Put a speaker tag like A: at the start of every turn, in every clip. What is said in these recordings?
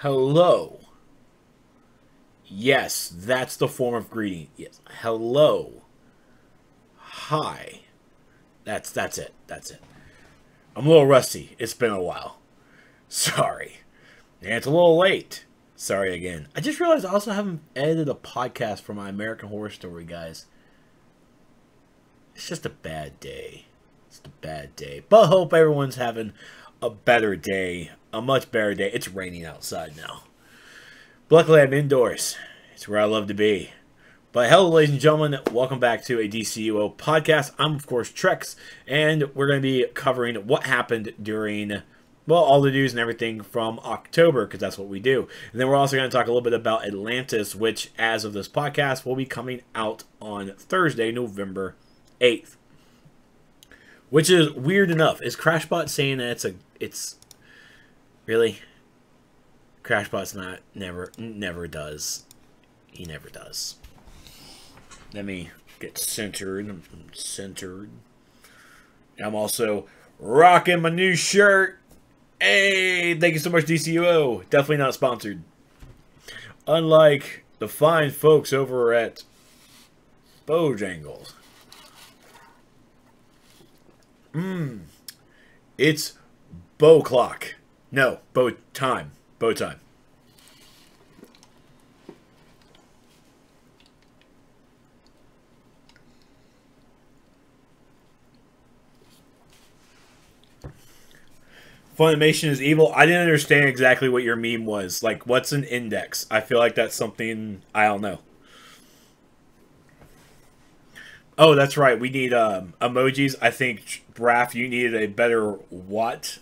A: Hello. Yes, that's the form of greeting. Yes. Hello. Hi. That's it. That's it. I'm a little rusty. It's been a while. Sorry. And it's a little late. Sorry again. I just realized I also haven't edited a podcast for my American Horror Story, guys. It's just a bad day. It's a bad day. But I hope everyone's having a better day. A much better day. It's raining outside now. But luckily I'm indoors. It's where I love to be. But hello, ladies and gentlemen. Welcome back to a DCUO podcast. I'm, of course, Trex. And we're going to be covering what happened during, well, all the news and everything from October, because that's what we do. And then we're also going to talk a little bit about Atlantis, which, as of this podcast, will be coming out on Thursday, November 8th. Which is weird enough. Is Crashbot saying that it's really? Crashbot's not, never does. He never does. Let me get centered. I'm centered. I'm also rocking my new shirt. Hey, thank you so much, DCUO. Definitely not sponsored. Unlike the fine folks over at Bojangles. It's bow clock. No, bow time. Bow time. Funimation is evil. I didn't understand exactly what your meme was. Like, what's an index? I feel like that's something, I don't know. Oh, that's right. We need emojis. I think, Braff, you needed a better what?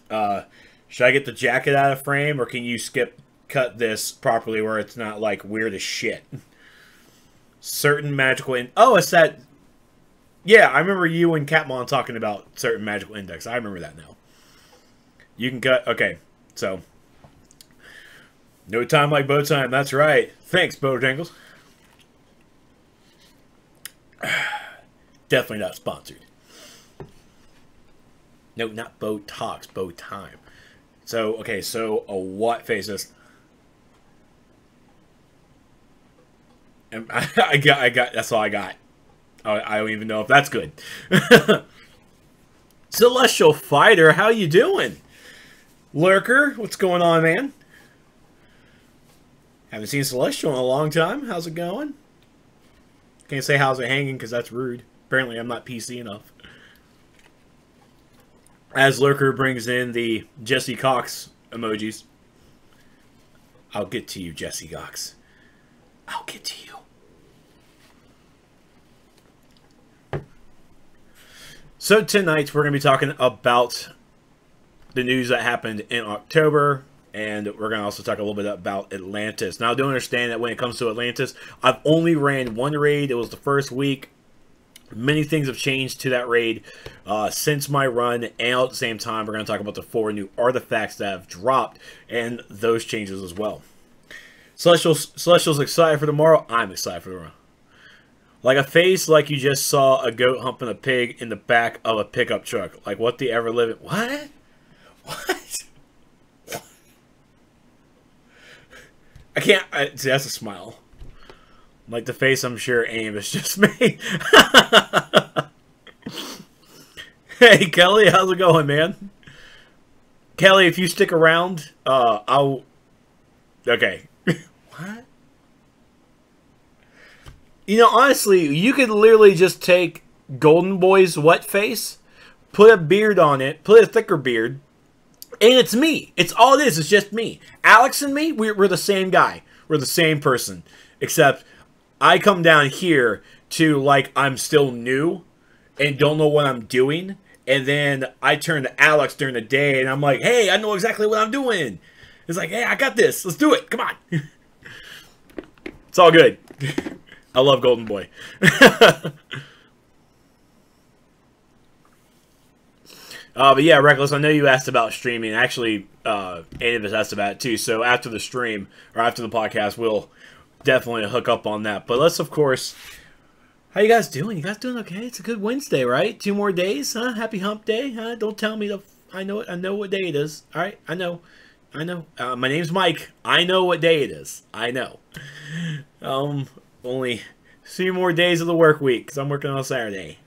A: Should I get the jacket out of frame, or can you cut this properly where it's not, like, weird as shit? Certain magical... Oh, it's that... Yeah, I remember you and Catmon talking about certain magical index. I remember that now. You can cut... Okay, so... No time like bow time. That's right. Thanks, Bojangles. Definitely not sponsored. No, not Botox. Bow time. So, okay, so a what face is... I got, that's all I got. I don't even know if that's good. Celestial Fighter, how you doing? Lurker, what's going on, man? Haven't seen Celestial in a long time. How's it going? Can't say how's it hanging because that's rude. Apparently I'm not PC enough. As Lurker brings in the Jesse Cox emojis. I'll get to you, Jesse Cox. I'll get to you. So tonight we're going to be talking about the news that happened in October, and we're going to also talk a little bit about Atlantis. Now, I do understand that when it comes to Atlantis, I've only ran one raid. It was the first week. Many things have changed to that raid since my run, and at the same time, we're going to talk about the 4 new artifacts that have dropped, and those changes as well. Celestial's excited for tomorrow. I'm excited for tomorrow. Like a face like you just saw a goat humping a pig in the back of a pickup truck. Like what the ever-living... What? What? I can't... see, that's a smile. Like the face I'm sure AIM is just me. Hey, Kelly, how's it going, man? Kelly, if you stick around, I'll... Okay. What? You know, honestly, you could literally just take Golden Boy's wet face, put a beard on it, put a thicker beard, and it's me. It's all it is. It's just me. Alex and me, we're the same guy. We're the same person. Except I come down here to, like, I'm still new and don't know what I'm doing. And then I turn to Alex during the day and I'm like, hey, I know exactly what I'm doing. It's like, hey, I got this. Let's do it. Come on. It's all good. I love Golden Boy. But yeah, Reckless, I know you asked about streaming. Actually, any of us asked about it too. So after the stream, or after the podcast, we'll definitely hook up on that. But let's, of course... How you guys doing? You guys doing okay? It's a good Wednesday, right? 2 more days, huh? Happy hump day, huh? Don't tell me I know what day it is. Alright, I know. I know. My name's Mike. I know what day it is. I know. Only 3 more days of the work week, because I'm working on a Saturday.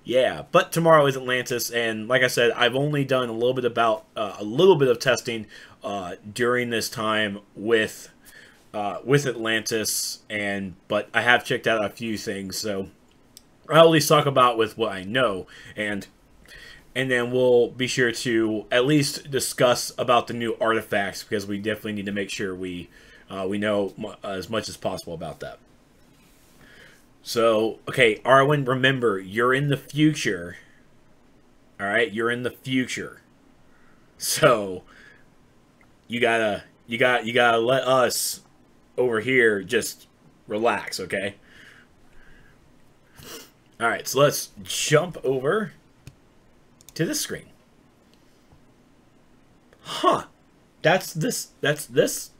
A: Yeah, but tomorrow is Atlantis, and like I said, I've only done a little bit of testing during this time with Atlantis, but I have checked out a few things, so I'll at least talk about with what I know, and then we'll be sure to at least discuss about the new artifacts, because we definitely need to make sure we know as much as possible about that. So, okay, Arwen, remember, you're in the future. Alright, you're in the future. So, you gotta let us over here just relax, okay? Alright, so let's jump over to this screen. Huh. That's this?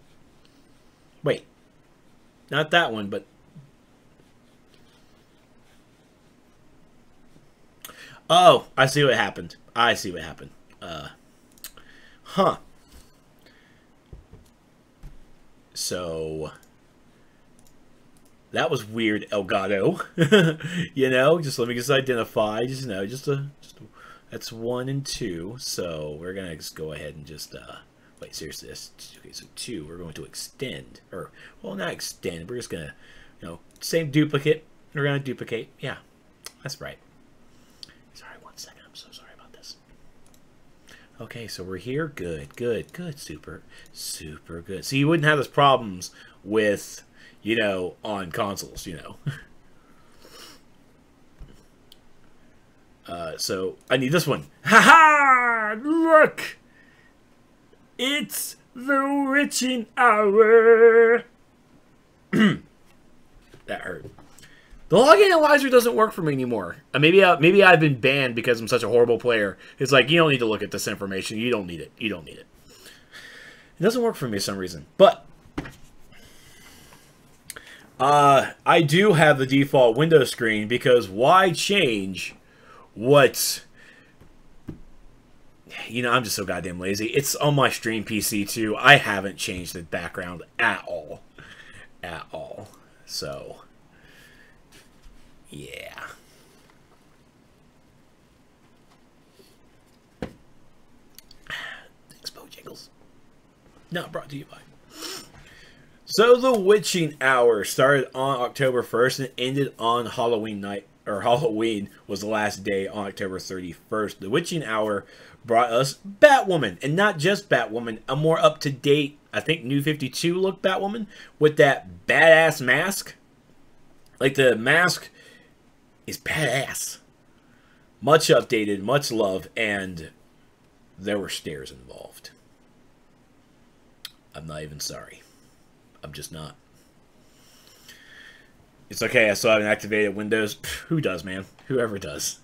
A: Wait. Not that one, but... Oh, I see what happened. I see what happened. Huh. So... That was weird, Elgato. You know, just let me just identify. That's 1 and 2. So we're gonna just go ahead and just wait. Seriously, okay. So 2, we're going to extend, or well, not extend. We're just gonna, same duplicate. We're gonna duplicate. Yeah, that's right. Sorry, 1 second. I'm so sorry about this. Okay, so we're here. Good. Super good. So you wouldn't have those problems with, on consoles, So I need this one. Ha! Look! It's the witching hour. That hurt. The login analyzer doesn't work for me anymore. Maybe I've been banned because I'm such a horrible player. It's like, you don't need to look at this information. You don't need it. You don't need it. It doesn't work for me for some reason. But I do have the default window screen, because why change what... I'm just so goddamn lazy. It's on my stream PC too. I haven't changed the background at all. At all. So... yeah. Thanks, Bojangles. Not brought to you by. So the witching hour started on October 1st and ended on Halloween night, or Halloween was the last day on October 31st. The witching hour brought us Batwoman, and not just Batwoman, a more up-to-date, I think, New 52 look Batwoman with that badass mask. Like, the mask is badass. Much updated, much loved, and there were stairs involved. I'm not even sorry. I'm just not. It's okay, I still haven't activated Windows. Who does, man? Whoever does.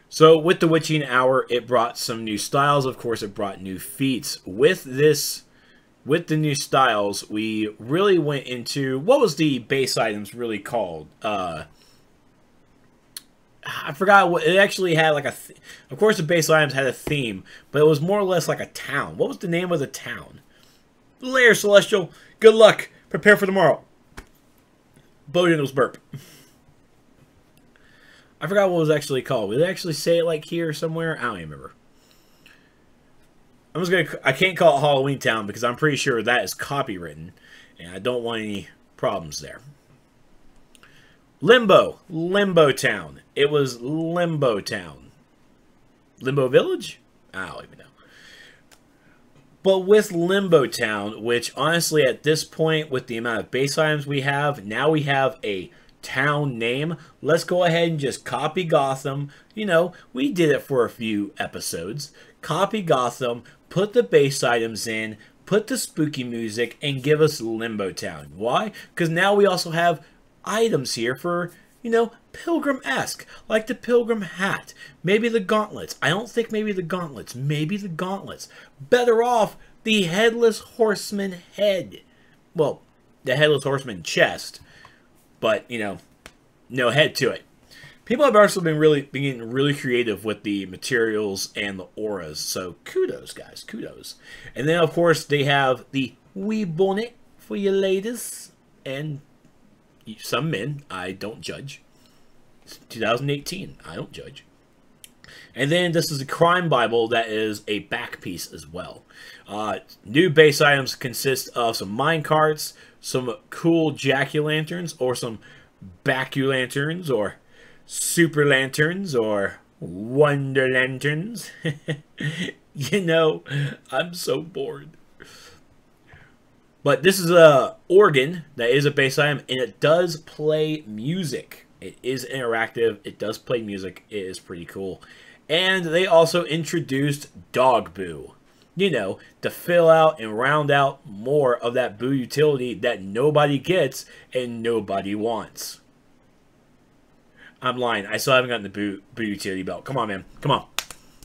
A: So, with the Witching Hour, it brought some new styles. Of course, it brought new feats. With the new styles, we really went into... What was the base items really called? I forgot what... It actually had like a... Of course, the base items had a theme, but it was more or less like a town. What was the name of the town? Lair Celestial. Good luck. Prepare for tomorrow. Bojangles burp. I forgot what it was actually called. Did they actually say it like here somewhere? I don't even remember. I can't call it Halloween Town because I'm pretty sure that is copywritten, and I don't want any problems there. Limbo Town. It was Limbo Town. Limbo Village? I don't even know. But with Limbo Town, which honestly at this point, with the amount of base items we have, now we have a town name. Let's go ahead and just copy Gotham. We did it for a few episodes. Copy Gotham, put the base items in, put the spooky music, and give us Limbo Town. Why? Because now we also have items here for, Pilgrim-esque, like the Pilgrim hat. Maybe the gauntlets. I don't think maybe the gauntlets. Maybe the gauntlets. Better off the Headless Horseman head. Well, the Headless Horseman chest, but, no head to it. People have also been getting really creative with the materials and the auras. So kudos, guys, kudos. And then of course they have the wee bonnet for your ladies and some men. I don't judge. It's 2018. I don't judge. And then this is a crime Bible that is a back piece as well. New base items consist of some mine carts, some cool jack-o'-lanterns, or some back-o'-lanterns, or super lanterns, or wonder lanterns. You know, I'm so bored. But this is a organ that is a base item, and it does play music. It is interactive. It does play music. It is pretty cool. And they also introduced Dog Boo. You know, to fill out and round out more of that Boo utility that nobody gets and nobody wants. I'm lying. I still haven't gotten the Boo utility belt. Come on, man. Come on.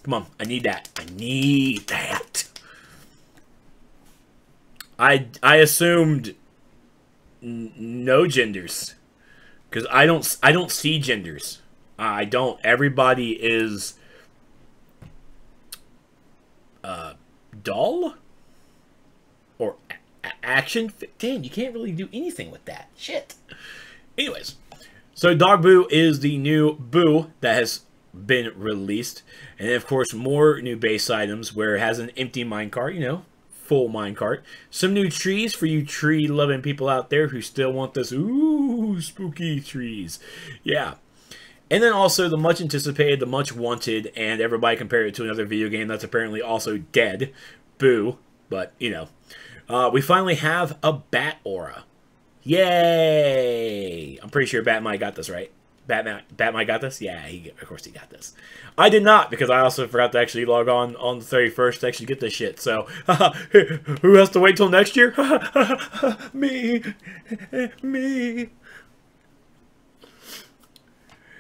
A: Come on. I need that. I need that. I assumed no genders. Because I don't see genders. I don't. Everybody is doll or action. Damn, you can't really do anything with that. Shit. Anyways, so Dog Boo is the new Boo that has been released, and of course more new base items where it has an empty minecart, you know, full minecart. Some new trees for you tree loving people out there who still want this. Ooh, spooky trees. Yeah. And then also the much anticipated, the much wanted, and everybody compared it to another video game that's apparently also dead, Boo. But, you know, we finally have a Bat Aura. Yay! I'm pretty sure Batman got this, right? Batman got this? Yeah, of course he got this. I did not, because I also forgot to actually log on the 31st to actually get this shit. So, who has to wait till next year? Me. Me.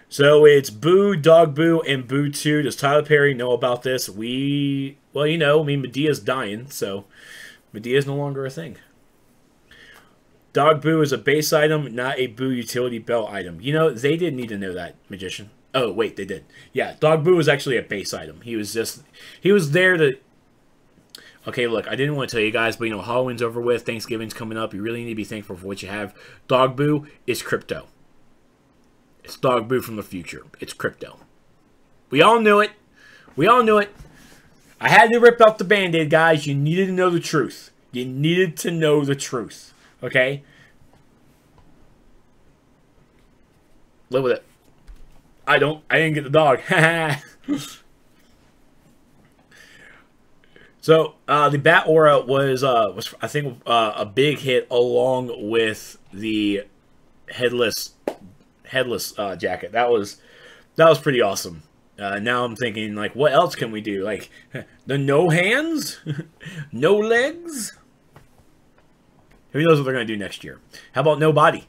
A: So it's Boo, Dog Boo, and Boo 2. Does Tyler Perry know about this? Well, you know, I mean, Medea's dying, so Medea's no longer a thing. Dog Boo is a base item, not a Boo utility belt item. You know, they didn't need to know that, Magician. Oh, wait, they did. Yeah, Dog Boo is actually a base item. He was there to... Okay, look, I didn't want to tell you guys, but, you know, Halloween's over with, Thanksgiving's coming up, you really need to be thankful for what you have. Dog Boo is crypto. It's Dog Boo from the future. It's crypto. We all knew it. We all knew it. I had to rip off the Band-Aid, guys. You needed to know the truth. You needed to know the truth. Okay? Live with it. I didn't get the dog. So, the Bat Aura was I think, a big hit along with the headless jacket. That was pretty awesome. Now I'm thinking, like, what else can we do? Like, the no hands? No legs? Who knows what they're going to do next year? How about no body?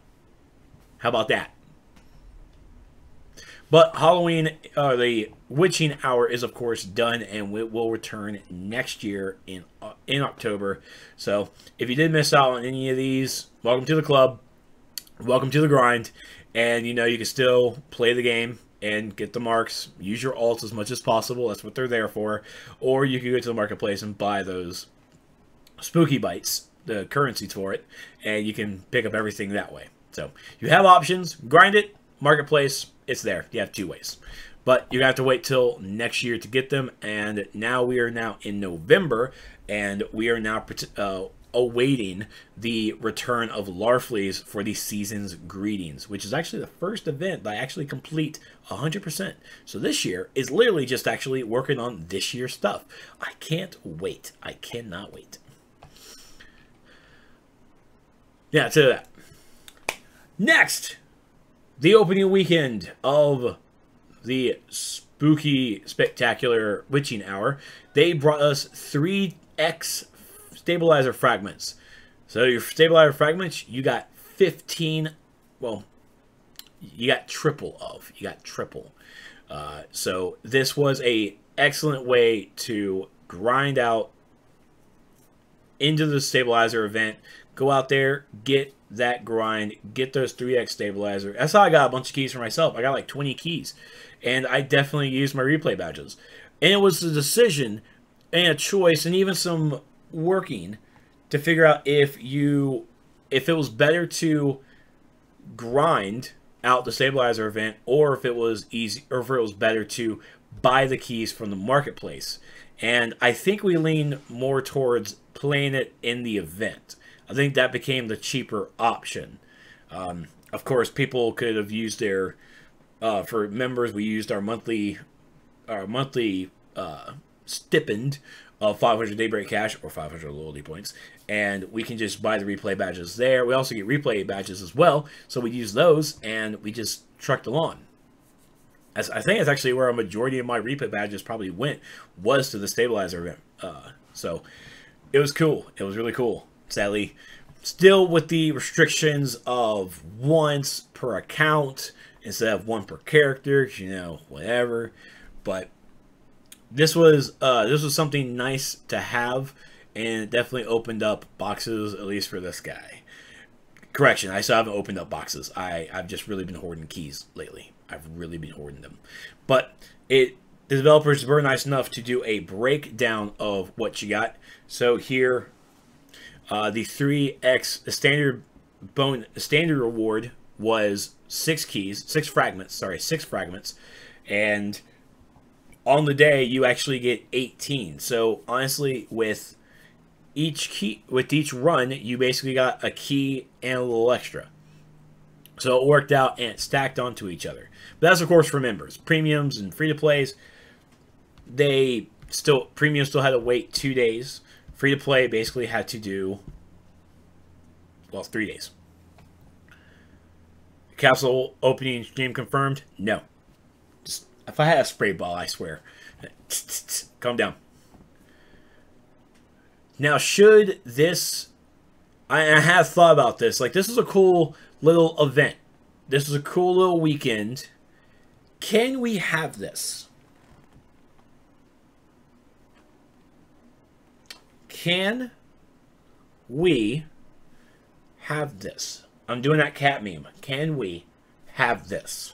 A: How about that? But Halloween, the Witching Hour is, of course, done, and it will return next year in October. So, if you did miss out on any of these, welcome to the club. Welcome to the grind. And, you know, you can still play the game and get the marks. Use your alts as much as possible. That's what they're there for. Or you can go to the marketplace and buy those spooky bites, the currencies for it, and you can pick up everything that way. So, you have options. Grind it. Marketplace. It's there. You have two ways. But you're going to have to wait till next year to get them. And now we are now in November. And we are now awaiting the return of Larfleeze for the Season's Greetings, which is actually the first event that I actually complete 100%. So this year is literally just actually working on this year's stuff. I can't wait. I cannot wait. Yeah, to that. Next, the opening weekend of the spooky, spectacular Witching Hour. They brought us 3x stabilizer fragments. So your stabilizer fragments, you got 15, well, you got triple of. You got triple. So this was a excellent way to grind out into the stabilizer event, Go out there, get that grind, get those 3x stabilizer. That's how I got a bunch of keys for myself. I got like 20 keys. And I definitely used my replay badges. And it was a decision and a choice and even some working to figure out if it was better to grind out the stabilizer event, or if it was easy, or if it was better to buy the keys from the marketplace. And I think we lean more towards playing it in the event. I think that became the cheaper option. Of course, people could have used their for members. We used our monthly stipend of 500 Daybreak cash or 500 loyalty points, and we can just buy the replay badges there. We also get replay badges as well, so we use those and we just trucked along. I think it's actually where a majority of my replay badges probably went, was to the stabilizer event. So it was cool. It was really cool. Sadly, still with the restrictions of once per account instead of one per character, you know, whatever. But this was something nice to have, and it definitely opened up boxes, at least for this guy. Correction, I still haven't opened up boxes. I've just really been hoarding keys lately. I've really been hoarding them. But the developers were nice enough to do a breakdown of what you got. So here, the 3x standard reward was 6 fragments, and on the day you actually get 18. So honestly, with each run, you basically got a key and a little extra. So it worked out and it stacked onto each other. But that's of course for members. Premiums and free to plays, premium still had to wait 2 days. Free to play basically had to do, well, 3 days. Capsule opening stream confirmed? No. Just, if I had a spray ball, I swear. Calm down. Now, should this... I have thought about this. Like, this is a cool little event. This is a cool little weekend. Can we have this? Can we have this? I'm doing that cat meme. Can we have this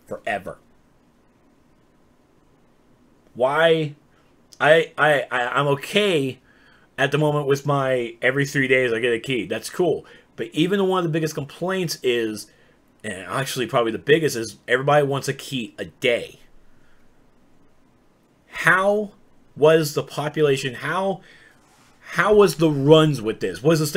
A: forever? Why? I'm okay at the moment with my every 3 days I get a key. That's cool. But even one of the biggest complaints is, and actually probably the biggest, is everybody wants a key a day. How was the population? How was the runs with this? Was this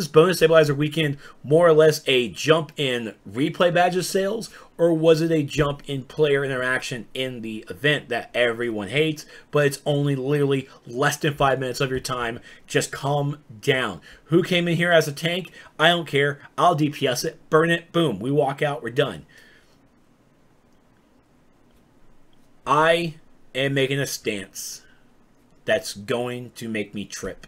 A: bonus stabilizer weekend more or less a jump in replay badges sales, or was it a jump in player interaction in the event that everyone hates, but it's only literally less than 5 minutes of your time? Just calm down. Who came in here as a tank? I don't care. I'll DPS it, burn it, boom. We walk out, we're done. I am making a stance that's going to make me trip.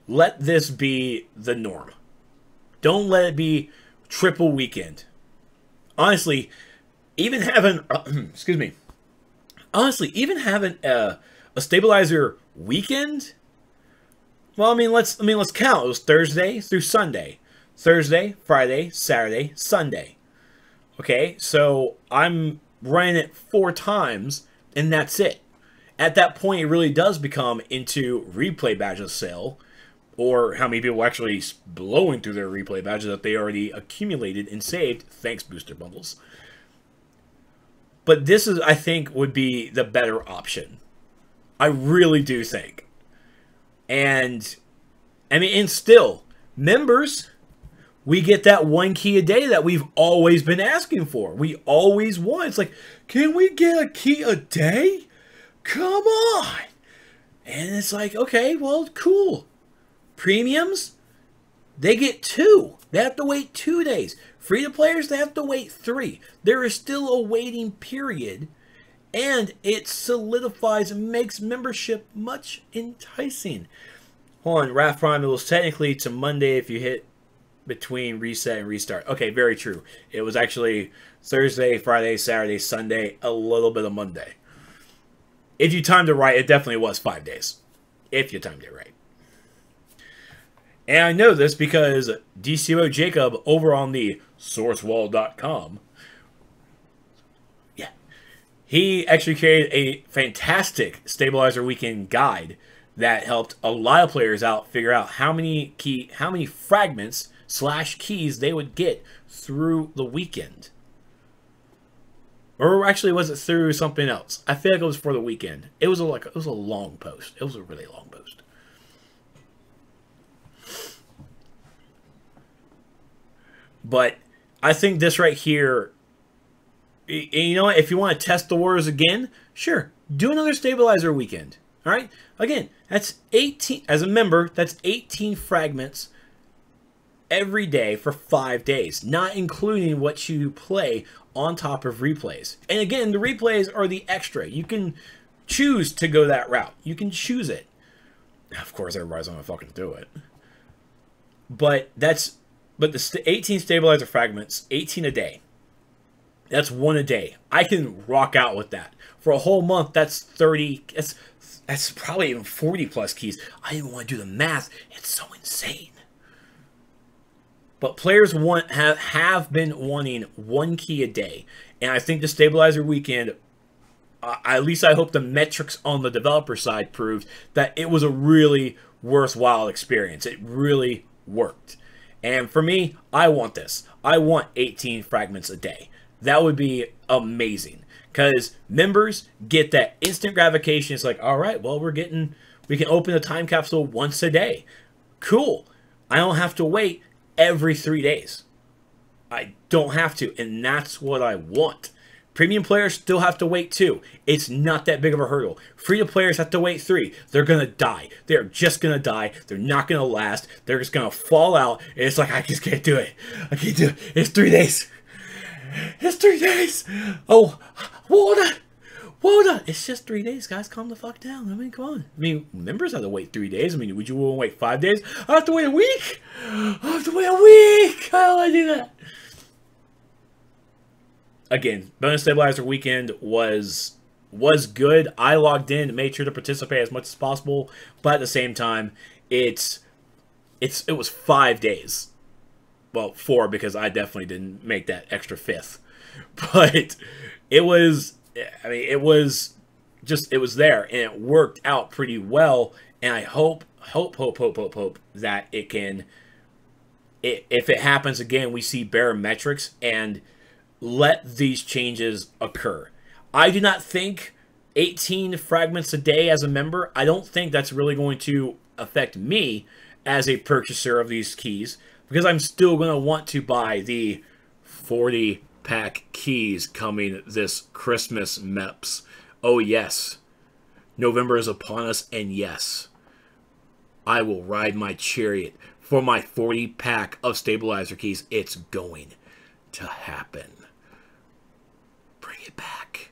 A: Let this be the norm. Don't let it be triple weekend. Honestly, even having excuse me. Honestly, even having a stabilizer weekend. Well, I mean, let's count. It was Thursday through Sunday. Thursday, Friday, Saturday, Sunday. Okay, so I'm running it 4 times, and that's it. At that point, it really does become into replay badges sale, or how many people actually blowing through their replay badges that they already accumulated and saved, thanks booster bundles. But this is, I think, would be the better option. I really do think. And, I mean, and still, members, we get that 1 key a day that we've always been asking for. We always want. It's like, can we get a key a day? Come on. And it's like, okay, well, cool. Premiums, they get 2. They have to wait 2 days. Free-to-players, they have to wait 3. There is still a waiting period, and it solidifies and makes membership much enticing. Hold on, Wrath Prime, it was technically to Monday if you hit between reset and restart. Okay, very true. It was actually Thursday, Friday, Saturday, Sunday, a little bit of Monday. If you timed it right, it definitely was 5 days. If you timed it right. And I know this because DCUO Jacob over on the sourcewall.com, yeah, he actually created a fantastic Stabilizer Weekend guide that helped a lot of players out figure out how many fragments / keys they would get through the weekend. Or actually, was it through something else? I feel like it was for the weekend. It was a long post. It was a really long post. But I think this right here, you know what? If you want to test the waters again, sure, do another Stabilizer Weekend. All right? Again, that's 18, as a member, that's 18 fragments every day for 5 days, not including what you play on top of replays. And again, the replays are the extra. You can choose to go that route. You can choose it. Of course, everybody's gonna fucking do it. But the 18 Stabilizer fragments, 18 a day. That's 1 a day. I can rock out with that. For a whole month, that's 30. That's probably even 40 plus keys. I didn't want to do the math. It's so insane. But players have been wanting 1 key a day. And I think the Stabilizer Weekend, at least I hope the metrics on the developer side proved that it was a really worthwhile experience. It really worked. And for me, I want this. I want 18 fragments a day. That would be amazing. Because members get that instant gratification. It's like, all right, well, we can open a time capsule once a day. Cool. I don't have to wait every 3 days. I don't have to, and that's what I want. Premium players still have to wait 2. It's not that big of a hurdle. Free-to players have to wait 3. They're gonna die. They're just gonna die. They're not gonna last. They're just gonna fall out. And it's like, I just can't do it. I can't do it. It's 3 days. It's 3 days. Oh, hold on. It's just 3 days, guys. Calm the fuck down. I mean, come on. I mean, members have to wait 3 days. I mean, would you want to wait 5 days? I have to wait a week. I have to wait a week. How do I do that? Again, Bonus Stabilizer Weekend was good. I logged in and made sure to participate as much as possible, but at the same time, it was 5 days. Well, 4 because I definitely didn't make that extra 5th. But it was there and it worked out pretty well. And I hope that it can, if it happens again, we see better metrics and let these changes occur. I do not think 18 fragments a day as a member, I don't think that's really going to affect me as a purchaser of these keys, because I'm still going to want to buy the 40-pack keys coming this Christmas, MEPs. Oh yes, November is upon us, and yes, I will ride my chariot for my 40-pack of Stabilizer keys. It's going to happen. Bring it back.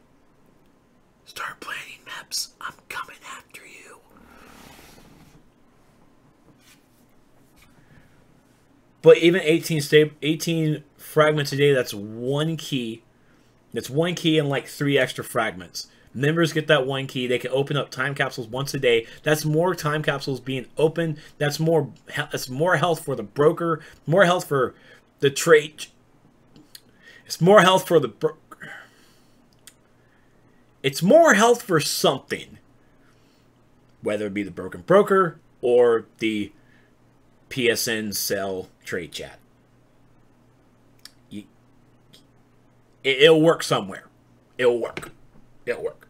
A: Start planning MEPs. I'm coming after you. But even 18 fragments a day, that's 1 key. That's 1 key and like 3 extra fragments. Members get that 1 key. They can open up time capsules once a day. That's more time capsules being opened. That's more health for the broker. More health for the trade. It's more health for the broker. It's more health for something. Whether it be the broken broker or the PSN sell trade chat. It'll work somewhere. It'll work. It'll work.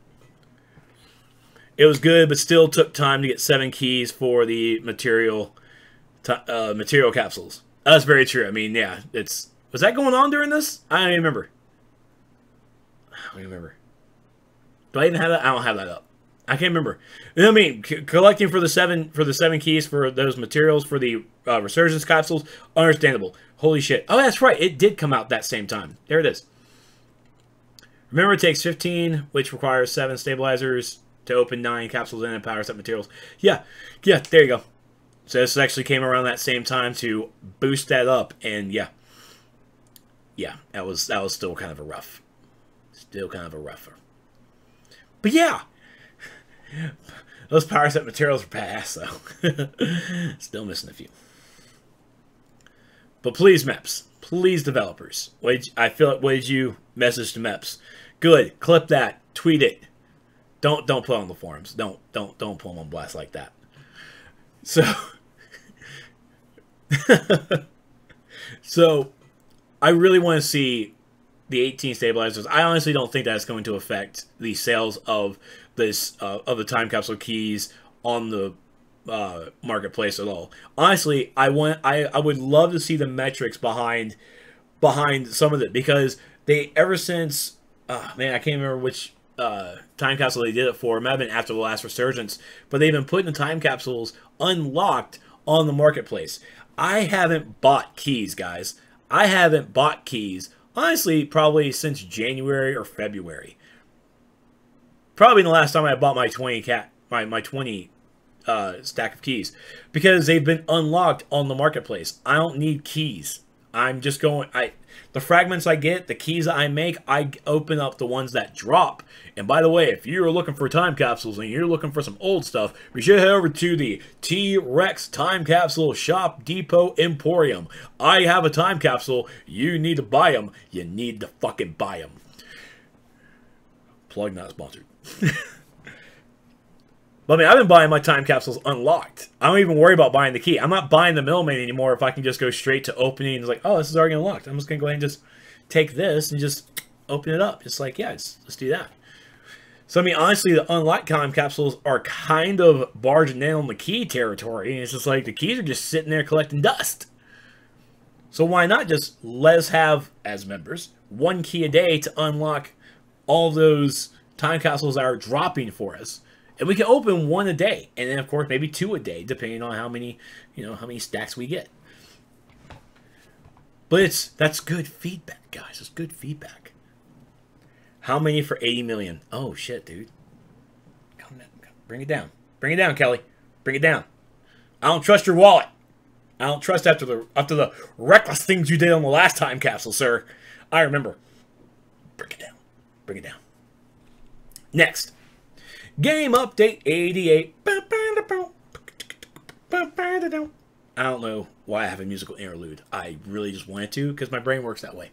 A: It was good, but still took time to get 7 keys for the material capsules. That's very true. I mean, yeah, was that going on during this? I don't even remember. Do I even have that? I don't have that up. I can't remember. I mean, collecting for the 7 keys for those materials for the Resurgence capsules, understandable. Holy shit! Oh, that's right. It did come out that same time. There it is. Remember, it takes 15, which requires 7 stabilizers to open 9 capsules and power set materials. Yeah, there you go. So this actually came around that same time to boost that up, and yeah, that was still kind of a rougher. But yeah, those power set materials are badass though. Still missing a few. But please, Meps. Please, developers. I feel like, what did you message to Meps? Good. Clip that. Tweet it. Don't put it on the forums. Don't put them on blast like that. So, so I really want to see the 18 stabilizers. I honestly don't think that's going to affect the sales of this of the time capsule keys on the marketplace at all. Honestly, I would love to see the metrics behind some of it, because they, ever since man, I can't remember which time capsule they did it for. It might have been after the last resurgence, but they've been putting the time capsules unlocked on the marketplace. I haven't bought keys, guys. I haven't bought keys, honestly, probably since January or February. Probably the last time I bought my 20 stack of keys, because they've been unlocked on the marketplace. I don't need keys. I'm just going, the fragments I get, the keys that I make, I open up the ones that drop. And by the way, if you're looking for time capsules and you're looking for some old stuff, be sure to head over to the T-Rex Time Capsule Shop Depot Emporium. I have a time capsule. You need to buy them. You need to fucking buy them. Plug not sponsored. But I mean, I've been buying my time capsules unlocked. I don't even worry about buying the key. I'm not buying the middleman anymore if I can just go straight to opening. It's like, oh, this is already unlocked. I'm just going to go ahead and just take this and just open it up. It's like, yeah, let's do that. So, I mean, honestly, the unlocked time capsules are kind of barging in on the key territory. And it's just like, the keys are just sitting there collecting dust. So why not just let us have, as members, one key a day to unlock all those time capsules that are dropping for us. And we can open one a day, and then of course maybe two a day, depending on how many, how many stacks we get. But that's good feedback, guys. It's good feedback. How many for 80 million? Oh shit, dude. Come down. Bring it down. Bring it down, Kelly. Bring it down. I don't trust your wallet. I don't trust after the reckless things you did on the last time capsule, sir. I remember. Bring it down. Bring it down. Next. Game update 88. I don't know why I have a musical interlude. I really just wanted to, because my brain works that way.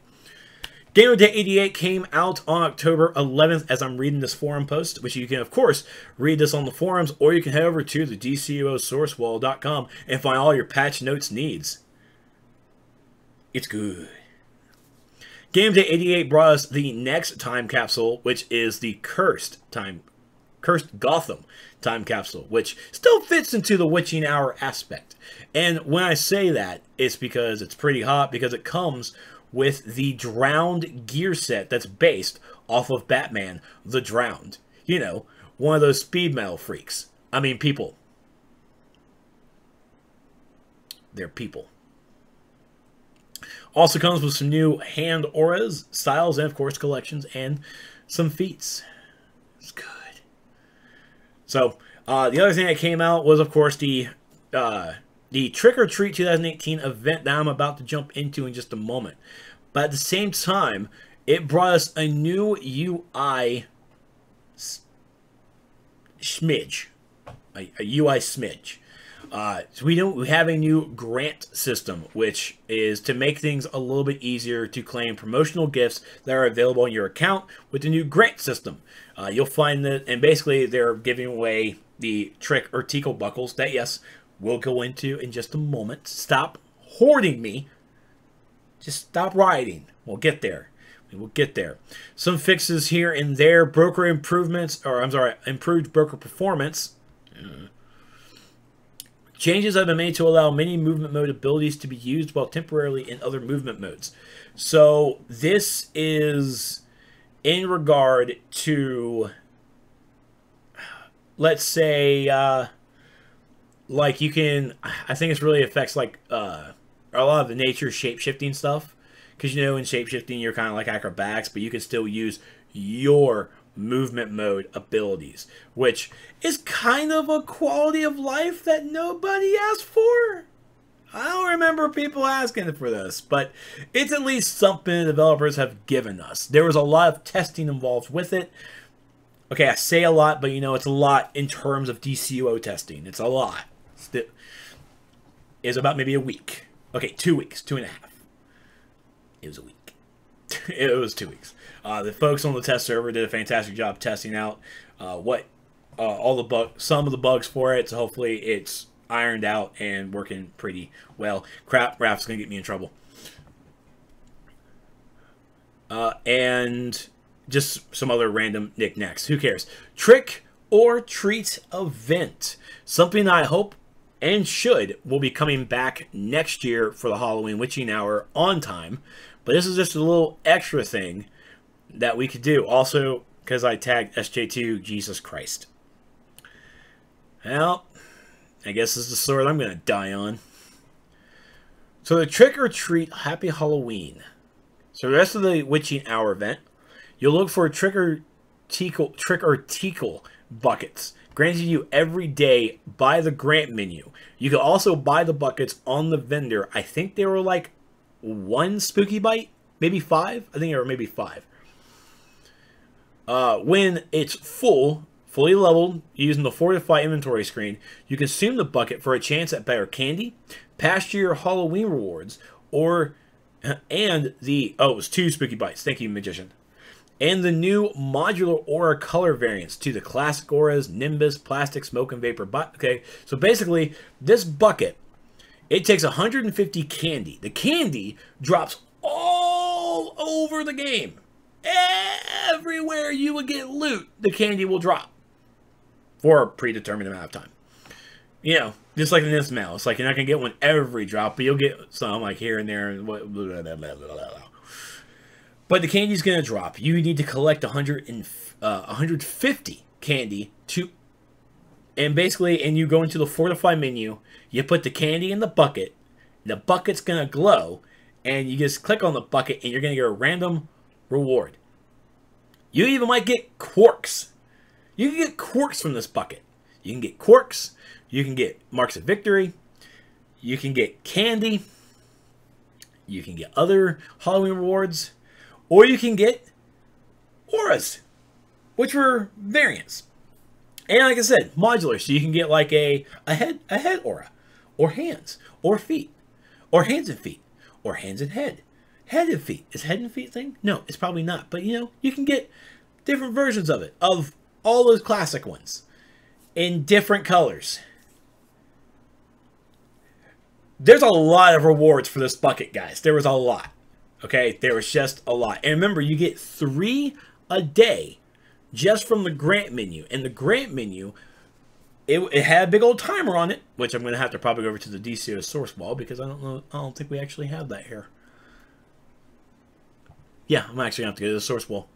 A: Game update 88 came out on October 11th as I'm reading this forum post, which you can, of course, read this on the forums, or you can head over to the DCUO and find all your patch notes needs. It's good. Game update 88 brought us the next time capsule, which is the Cursed Gotham time capsule, which still fits into the witching hour aspect. And when I say that, it's because it's pretty hot, because it comes with the Drowned gear set that's based off of Batman the Drowned. You know, one of those speed metal freaks. I mean, people. They're people. Also comes with some new hand auras, styles, and of course collections, and some feats. It's good. So, the other thing that came out was, of course, the Trick or Treat 2018 event that I'm about to jump into in just a moment. But at the same time, it brought us a new UI smidge. A UI smidge. So we have a new grant system, which is to make things a little bit easier to claim promotional gifts that are available on your account with the new grant system. You'll find that, and basically they're giving away the Trick or Tickle buckles that, yes, we'll go into in just a moment. Stop hoarding me. Just stop rioting. We'll get there. We will get there. Some fixes here and there. Broker improvements, or I'm sorry, improved broker performance. Changes have been made to allow many movement mode abilities to be used while temporarily in other movement modes. So this is in regard to, let's say, like you can, I think it really affects like a lot of the nature shape-shifting stuff. Because, you know, in shape-shifting, you're kind of like acrobatics, but you can still use your movement mode abilities, which is kind of a quality of life that nobody asked for. I don't remember people asking for this, but it's at least something developers have given us. There was a lot of testing involved with it. Okay, I say a lot, but you know, it's a lot in terms of DCUO testing. It's a lot. It's about maybe a week. Okay, 2 weeks, 2.5. It was a week. It was 2 weeks. The folks on the test server did a fantastic job testing out some of the bugs for it. So hopefully it's ironed out and working pretty well. Crap, Raph's gonna get me in trouble. And just some other random knickknacks. Who cares? Trick or treat event. Something I hope and should will be coming back next year for the Halloween Witching Hour on time. But this is just a little extra thing that we could do. Also, because I tagged SJ2 Jesus Christ. Well, I guess this is the sword I'm going to die on. So the Trick or Treat Happy Halloween. So the rest of the Witching Hour event, you'll look for trick or tickle buckets granted you every day by the grant menu. You can also buy the buckets on the vendor. I think they were like 1 spooky bite, maybe 5. I think they were maybe 5. When it's fully leveled, using the Fortify inventory screen, you consume the bucket for a chance at better candy, past year Halloween rewards, and the... Oh, it was 2 spooky bites. Thank you, Magician. And the new modular aura color variants to the classic auras, Nimbus, Plastic, Smoke, and Vapor. Okay, so basically, this bucket, it takes 150 candy. The candy drops all over the game. Everywhere you would get loot, the candy will drop. For a predetermined amount of time. You know, just like in this mail. It's like you're not going to get one every drop, but you'll get some like here and there. And blah, blah, blah, blah, blah, blah. But the candy's going to drop. You need to collect 150 candy to... And basically, you go into the Fortify menu, you put the candy in the bucket, the bucket's going to glow, and you just click on the bucket, and you're going to get a random reward. You even might get quarks. You can get quarks from this bucket. You can get quarks, you can get marks of victory, you can get candy, you can get other Halloween rewards, or you can get auras, which were variants. And like I said, modular, so you can get like a head aura, or hands, or feet, or hands and feet, or hands and head. Head and feet. Is head and feet a thing? No, it's probably not. But, you know, you can get different versions of it, of all those classic ones, in different colors. There's a lot of rewards for this bucket, guys. There was a lot. Okay? There was just a lot. And remember, you get 3 a day just from the grant menu. And the grant menu, it had a big old timer on it, which I'm going to have to probably go over to the DCUO source wall because I don't think we actually have that here. Yeah, I'm actually going to have to go to the source wall.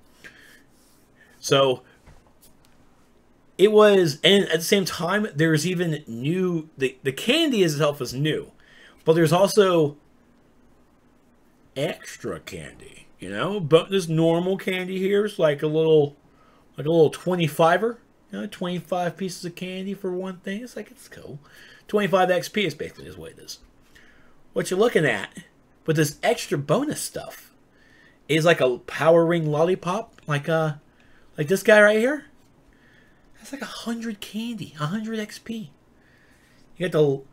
A: So, it was, and at the same time, there's even new, the candy itself is new, but there's also extra candy, you know, but this normal candy here is like a little 25er, you know, 25 pieces of candy for one thing. It's like, it's cool. 25 XP is basically what it is. What you're looking at, but this extra bonus stuff is like a power ring lollipop, like this guy right here. That's like 100 candy, 100 XP. You got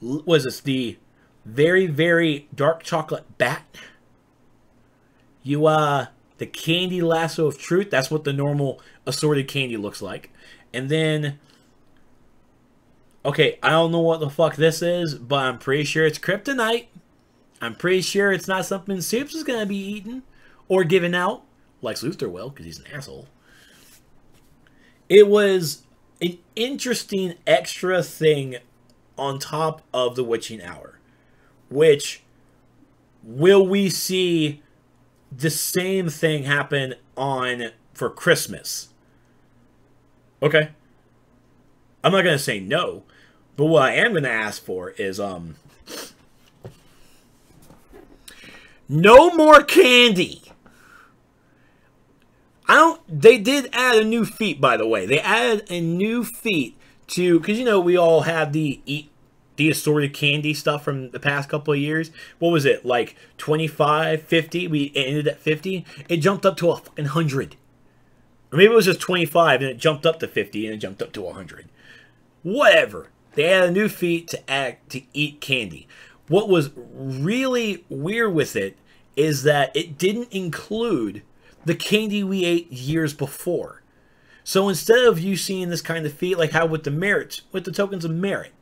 A: what is this? The very, very dark chocolate bat. The candy lasso of truth. That's what the normal assorted candy looks like. And then, okay, I don't know what the fuck this is, but I'm pretty sure it's kryptonite. I'm pretty sure it's not something Soups is going to be eating or giving out. Lex Luthor will, because he's an asshole. It was an interesting extra thing on top of the Witching Hour. Which, will we see the same thing happen for Christmas? Okay. I'm not going to say no. But what I am going to ask for is, no more candy. They did add a new feat, by the way. They added a new feat to, because, you know, we all have the assorted candy stuff from the past couple of years. What was it, like 25, 50? We ended at 50. It jumped up to a fucking 100. Or maybe it was just 25 and it jumped up to 50 and it jumped up to 100. Whatever. They added a new feat to eat candy. what was really weird with it is that it didn't include the candy we ate years before. So instead of you seeing this kind of feat, like how with the merits, with the tokens of merit,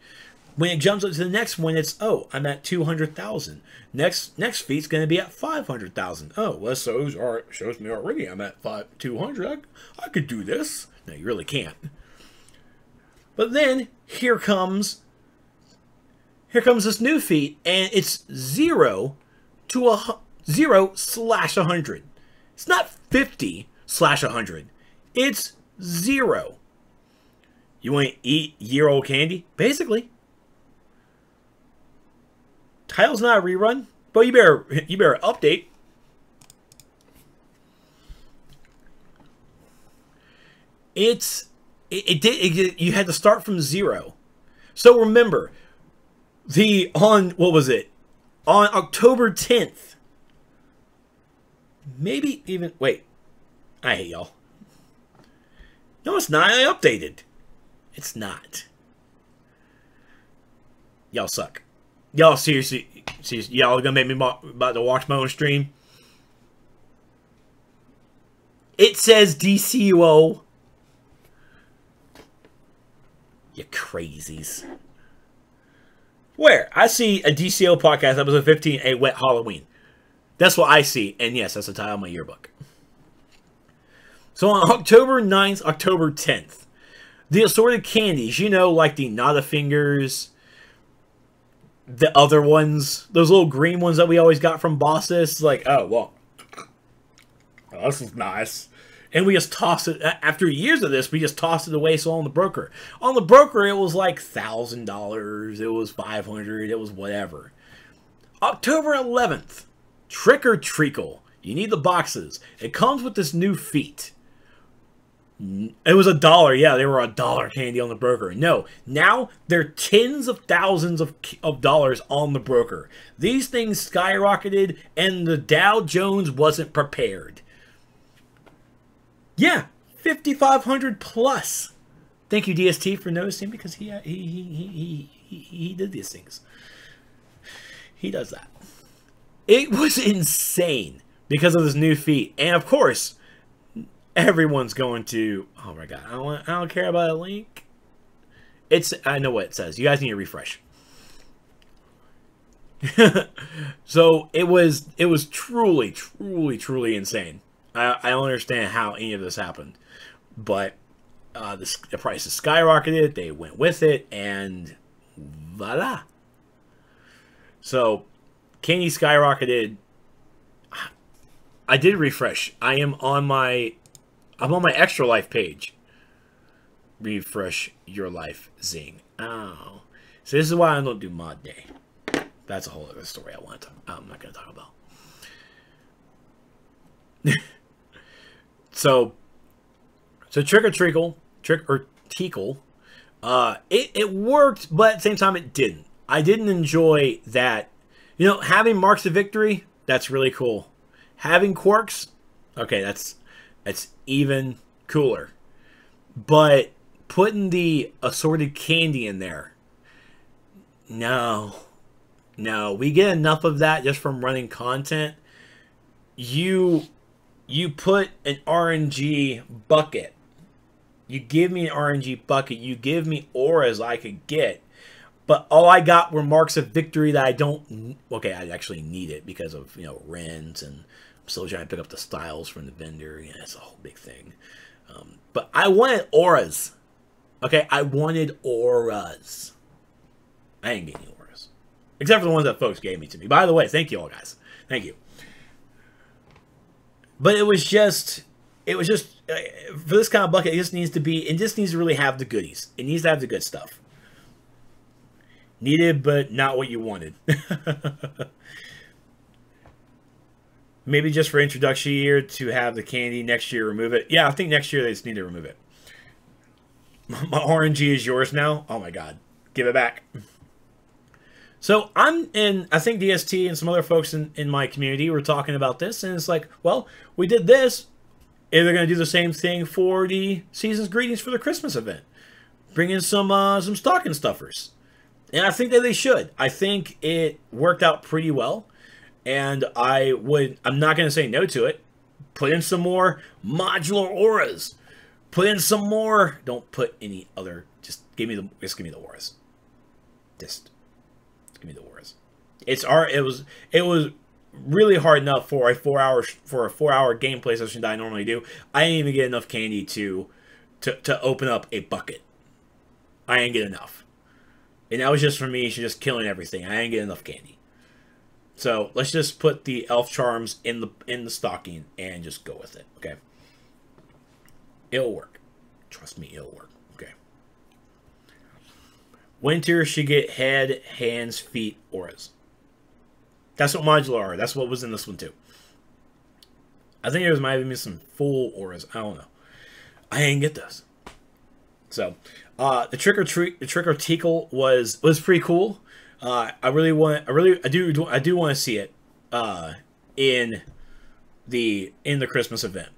A: when it jumps up to the next one, it's, oh, I'm at 200,000. Next feat's going to be at 500,000. Oh, well, so shows me already I'm at 200. I could do this. No, you really can't. But then here comes this new feat, and it's 0 to 0/100. It's not 50/100. It's 0. You want to eat year-old candy? Basically. Title's not a rerun, but you better update. You had to start from 0. So remember, on October 10th, maybe even, wait, I hate y'all. No, it's not. I updated. It's not. Y'all suck. Y'all seriously, y'all gonna make me about to watch my own stream? It says DCUO. You crazies. Where? I see a DCO podcast, episode 15, A Wet Halloween. That's what I see. And yes, that's the title of my yearbook. So on October 9th, October 10th, the assorted candies, you know, like the Nada Fingers, the other ones, those little green ones that we always got from bosses, like, oh, well, this is nice. And we just tossed it, after years of this, we just tossed it away, so on the broker. On the broker, it was like $1,000, it was $500, it was whatever. October 11th, Trick or Treacle. You need the boxes. It comes with this new feat. It was $1. Yeah, they were $1 candy on the broker. No, now they're tens of thousands of dollars on the broker. These things skyrocketed, and the Dow Jones wasn't prepared. Yeah, 5,500 plus. Thank you, DST, for noticing, because he did these things. He does that. It was insane because of this new feat, and of course, everyone's going to. Oh my god, I don't care about a link. I know what it says. You guys need to refresh. So it was truly insane. I don't understand how any of this happened, but the prices skyrocketed. They went with it, and voila. So candy skyrocketed. I did refresh. I'm on my Extra Life page. Refresh your life, zing. Oh, so this is why I don't do mod day. That's a whole other story I'm not going to talk about. So Trick or Treacle, it worked, but at the same time it didn't. I didn't enjoy that. You know, having Marks of Victory, that's really cool. Having quirks, okay, that's even cooler. But putting the assorted candy in there, no, we get enough of that just from running content. You put an RNG bucket. You give me an RNG bucket. You give me auras I could get. But all I got were Marks of Victory that I don't. Okay, I actually need it because of, you know, rents, and I'm still trying to pick up the styles from the vendor. Yeah, it's a whole big thing. But I wanted auras. Okay, I wanted auras. I ain't getting auras, except for the ones that folks gave me to me. By the way, thank you all, guys. Thank you. But it was just for this kind of bucket, it just needs to really have the goodies. It needs to have the good stuff. Needed, but not what you wanted. Maybe just for introduction year to have the candy, next year remove it. Yeah, I think next year they just need to remove it. My RNG is yours now? Oh my god. Give it back. So I think DST and some other folks in my community were talking about this, and it's like, well, we did this. Are they going to do the same thing for the Season's Greetings for the Christmas event? Bring in some stocking stuffers. And I think that they should. I think it worked out pretty well. And I'm not going to say no to it. Put in some more modular auras. Put in some more. Don't put any other. Just give me the auras. Just give me the auras. It was really hard enough for a 4-hour gameplay session that I normally do. I didn't even get enough candy to open up a bucket. I didn't get enough. And that was just for me, just killing everything. I didn't get enough candy. So let's just put the elf charms in the stocking and just go with it. Okay. It'll work. Trust me, it'll work. Okay. Winter should get head, hands, feet, auras. That's what modular are. That's what was in this one too. I think there might have been some full auras. I don't know. I didn't get those. So, the trick or treacle was pretty cool. I do want to see it in the Christmas event.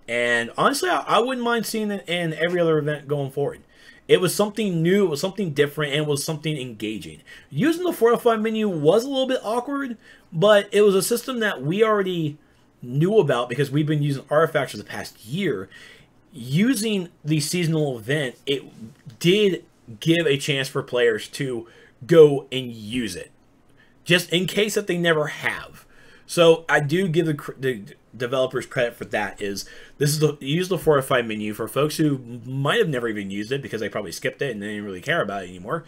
A: And honestly, I wouldn't mind seeing it in every other event going forward. It was something new, it was something different, and it was something engaging. Using the fortify menu was a little bit awkward, but it was a system that we already knew about because we've been using artifacts for the past year. Using the seasonal event, it did give a chance for players to go and use it, just in case that they never have. So I do give the developers credit for that. Use the fortify menu for folks who might have never even used it because they probably skipped it and they didn't really care about it anymore.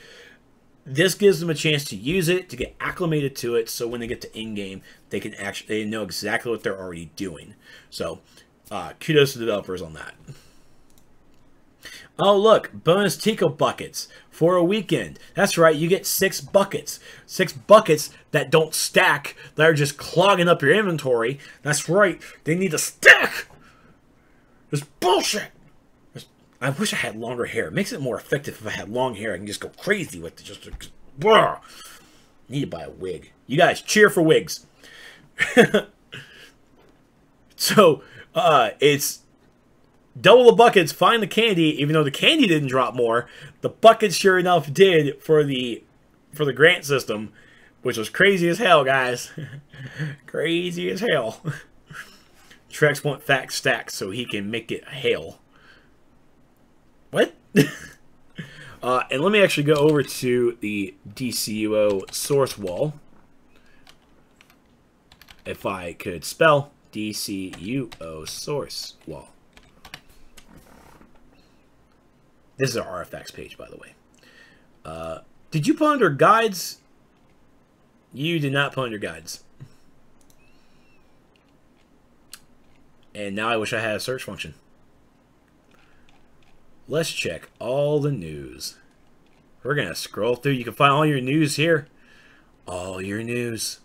A: This gives them a chance to use it, to get acclimated to it, so when they get to in-game, they know exactly what they're already doing. So kudos to the developers on that. Oh, look, bonus Tico buckets for a weekend. That's right, you get 6 buckets. 6 buckets that don't stack, that are just clogging up your inventory. That's right, they need to stack. It's bullshit. I wish I had longer hair. It makes it more effective if I had long hair. I can just go crazy with it. Just need to buy a wig. You guys, cheer for wigs. So, it's double the buckets, find the candy. Even though the candy didn't drop more, the buckets sure enough did for the grant system, which was crazy as hell, guys. Crazy as hell. Trex want fact stacks so he can make it hail. What? And let me actually go over to the DCUO source wall. If I could spell DCUO source wall. This is our artifacts page, by the way. Did you put under guides? You did not put under guides. And now I wish I had a search function. Let's check all the news. We're going to scroll through. You can find all your news here. All your news.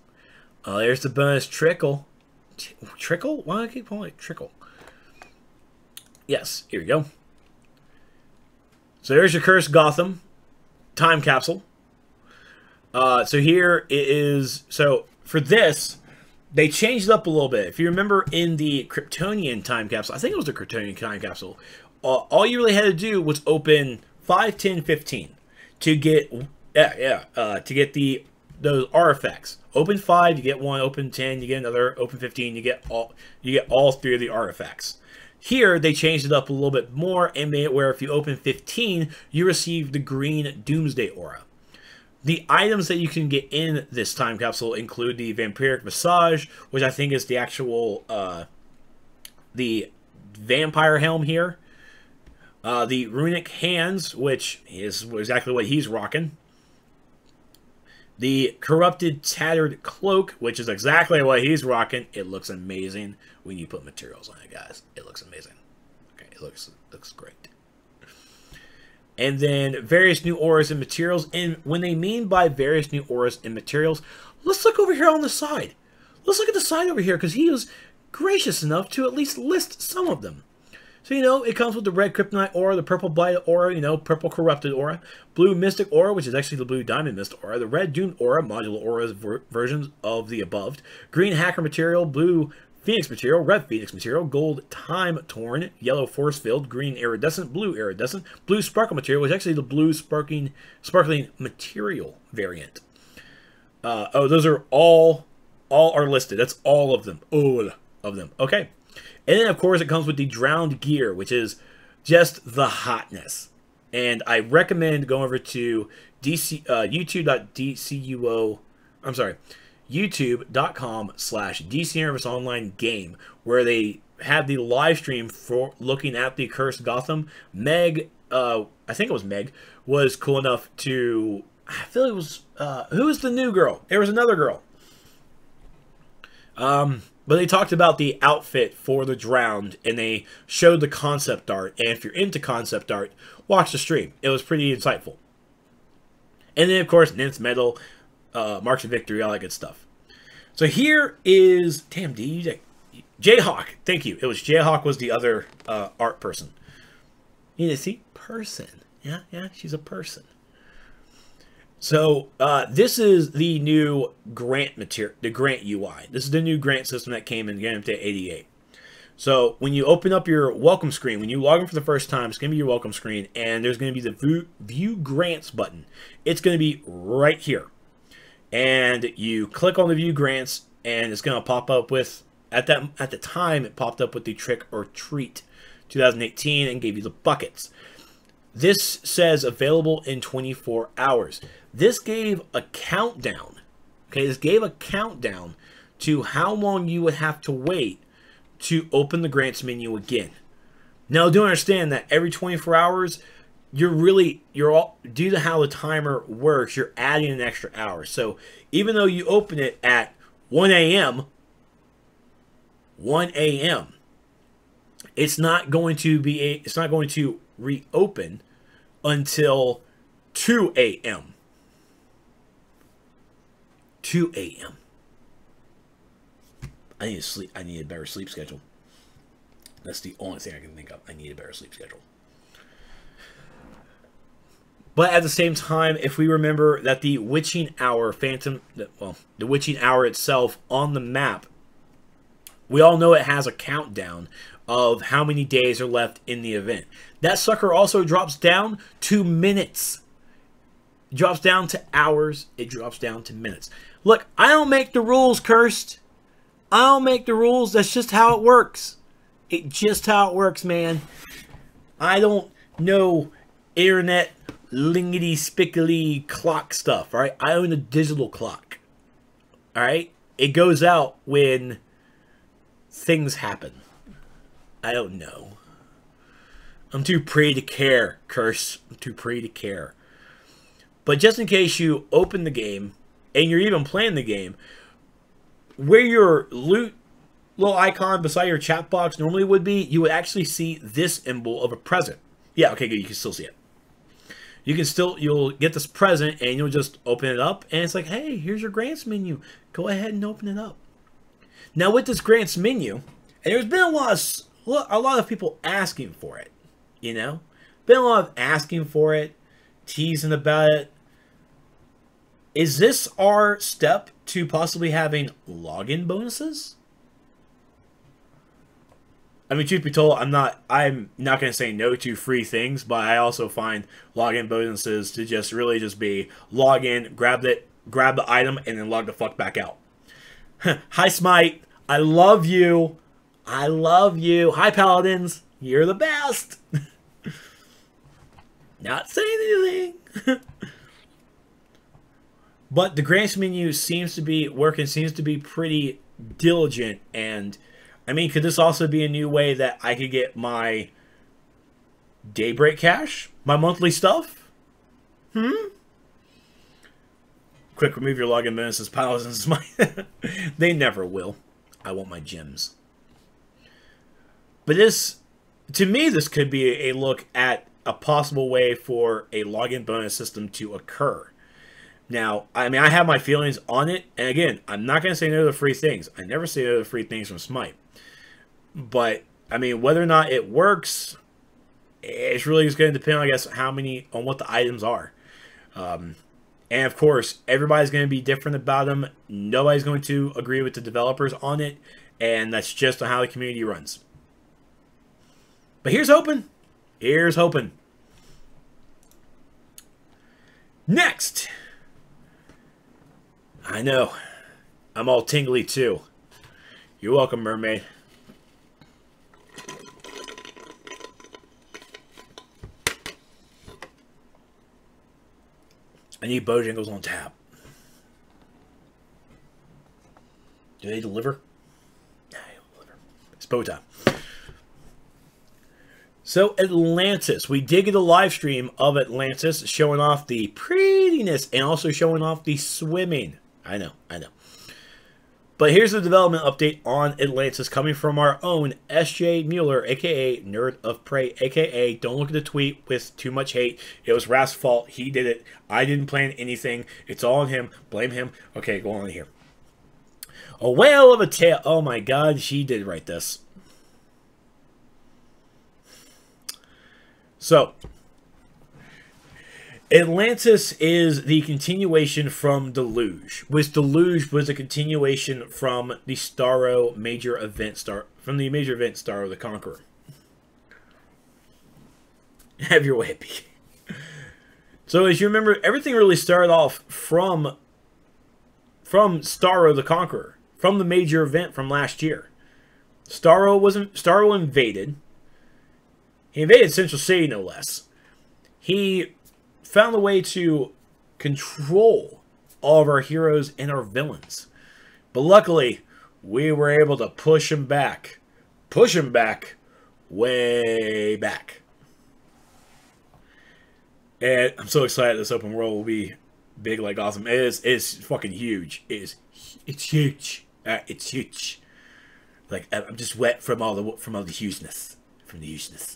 A: Oh, there's the bonus trickle. Trickle? Why do I keep calling it trickle? Yes, here we go. So there's your cursed Gotham time capsule. So here it is. So for this, they changed it up a little bit. If you remember in the Kryptonian time capsule, I think it was the Kryptonian time capsule, all you really had to do was open 5, 10, 15 to get to get those artifacts. Open 5, you get 1. Open 10, you get another. Open 15, you get all 3 of the artifacts. Here they changed it up a little bit more and made it where if you open 15, you receive the green Doomsday aura. The items that you can get in this time capsule include the Vampiric Visage, which I think is the actual the vampire helm here. The Runic Hands, which is exactly what he's rocking. The Corrupted Tattered Cloak, which is exactly what he's rocking. It looks amazing when you put materials on it, guys. It looks amazing. Okay, it looks great. And then various new auras and materials. And when they mean by various new auras and materials, let's look over here on the side. Let's look at the side over here, because he was gracious enough to at least list some of them. So, you know, it comes with the red Kryptonite aura, the purple Blighted aura, you know, purple Corrupted aura, blue Mystic aura, which is actually the blue Diamond Mist aura, the red Doomed aura, modular auras versions of the above, green Hacker material, blue Phoenix material, red Phoenix material, gold time torn, yellow force filled, green iridescent, blue sparkle material, which is actually the blue sparkling material variant. Oh, those are all are listed. That's all of them. All of them. Okay. And then, of course, it comes with the drowned gear, which is just the hotness. And I recommend going over to youtube.dcuo. I'm sorry, youtube.com/DC Universe Online Game, where they have the live stream for looking at the Cursed Gotham. Meg, I think it was Meg, was cool enough to. I feel it was who was the new girl? There was another girl. But they talked about the outfit for the Drowned, and they showed the concept art. And if you're into concept art, watch the stream. It was pretty insightful. And then, of course, Nint's Medal, Marks of Victory, all that good stuff. So here is... Damn, DJ. Jayhawk. Thank you. It was Jayhawk was the other art person. You need to see? Person. Yeah, she's a person. So, this is the new grant material, the grant UI. This is the new grant system that came in Game Update 88. So, when you open up your welcome screen, when you log in for the first time, it's going to be your welcome screen, and there's going to be the View Grants button. It's going to be right here. And you click on the View Grants, and it's going to pop up with, at the time, it popped up with the Trick or Treat 2018 and gave you the buckets. This says available in 24 hours. This gave a countdown. Okay, this gave a countdown to how long you would have to wait to open the grants menu again. Now, do understand that every 24 hours, due to how the timer works, you're adding an extra hour. So even though you open it at 1 a.m., it's not going to reopen until 2 a.m. 2 a.m. I need to sleep. I need a better sleep schedule. That's the only thing I can think of. I need a better sleep schedule. But at the same time, if we remember that the witching hour the witching hour itself on the map, we all know it has a countdown of how many days are left in the event. That sucker also drops down to minutes. It drops down to hours. It drops down to minutes. Look, I don't make the rules, Cursed. I don't make the rules. That's just how it works. It's just how it works, man. I don't know internet lingity spickly clock stuff, all right? I own a digital clock, all right? It goes out when things happen. I don't know. I'm too pretty to care, Curse. I'm too pretty to care. But just in case you open the game, and you're even playing the game, where your loot little icon beside your chat box normally would be, you would actually see this symbol of a present. Yeah, okay, good. You can still see it. You'll get this present, and you'll just open it up, and it's like, hey, here's your grants menu. Go ahead and open it up. Now, with this grants menu, and there's been a lot of people asking for it, you know? Been a lot of asking for it, teasing about it. Is this our step to possibly having login bonuses? I mean, truth be told, I'm not going to say no to free things, but I also find login bonuses to just really just be log in, grab the item, and then log the fuck back out. Hi, Smite. I love you. I love you. Hi, Paladins. You're the best. Not saying anything. But the grants menu seems to be working, seems to be pretty diligent. And, I mean, could this also be a new way that I could get my Daybreak cash? My monthly stuff? Quick, remove your login bonuses, Paladins. They never will. I want my gems. But this, to me, this could be a look at a possible way for a login bonus system to occur. Now, I mean, I have my feelings on it, and again, I'm not going to say no to the free things. I never say no to the free things from Smite. But, I mean, whether or not it works, it's really just going to depend, I guess, on what the items are. And, of course, everybody's going to be different about them. Nobody's going to agree with the developers on it. And that's just how the community runs. But here's hoping. Here's hoping. Next. I know. I'm all tingly too. You're welcome, mermaid. I need Bojangles on tap. Do they deliver? Yeah, they don't deliver. It's bow time. So, Atlantis. We did get a live stream of Atlantis showing off the prettiness and also showing off the swimming. I know. But here's the development update on Atlantis coming from our own SJ Mueller, a.k.a. Nerd of Prey, a.k.a. Don't look at the tweet with too much hate. It was Raph's fault. He did it. I didn't plan anything. It's all on him. Blame him. Okay, go on here. A whale of a tale. Oh my god, she did write this. So, Atlantis is the continuation from Deluge, which Deluge was a continuation from the Starro major event Starro the Conqueror. Have your way, P. So as you remember, everything really started off from Starro the Conqueror, from the major event from last year. Starro invaded. He invaded Central City, no less. He found a way to control all of our heroes and our villains. But luckily, we were able to push him back. Push him back. Way back. And I'm so excited this open world will be big like Gotham. It's fucking huge. It's huge. It's huge. Like, I'm just wet from all the hugeness. From the hugeness.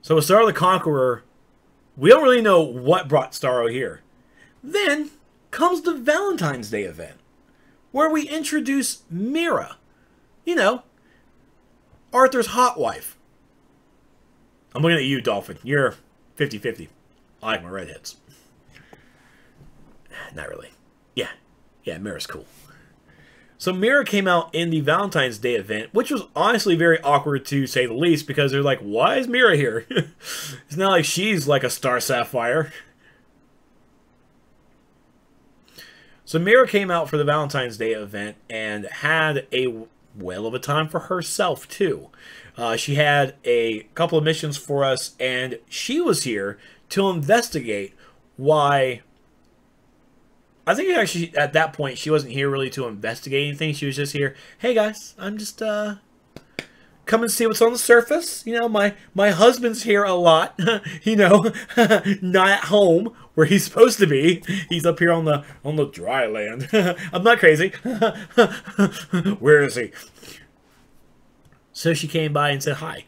A: So with Starro the Conqueror, we don't really know what brought Starro here. Then comes the Valentine's Day event, where we introduce Mira. You know, Arthur's hot wife. I'm looking at you, Dolphin. You're 50-50. I like my redheads. Not really. Yeah, Mira's cool. So Mira came out in the Valentine's Day event, which was honestly very awkward to say the least, because they're like, why is Mira here? It's not like she's like a Star Sapphire. So Mira came out for the Valentine's Day event and had a whale of a time for herself, too. She had a couple of missions for us, and she was here to investigate why... I think actually at that point she wasn't here really to investigate anything. She was just here, hey guys, I'm just come and see what's on the surface. You know, my husband's here a lot. You know, not at home where he's supposed to be. He's up here on the dry land. I'm not crazy. Where is he? So she came by and said hi.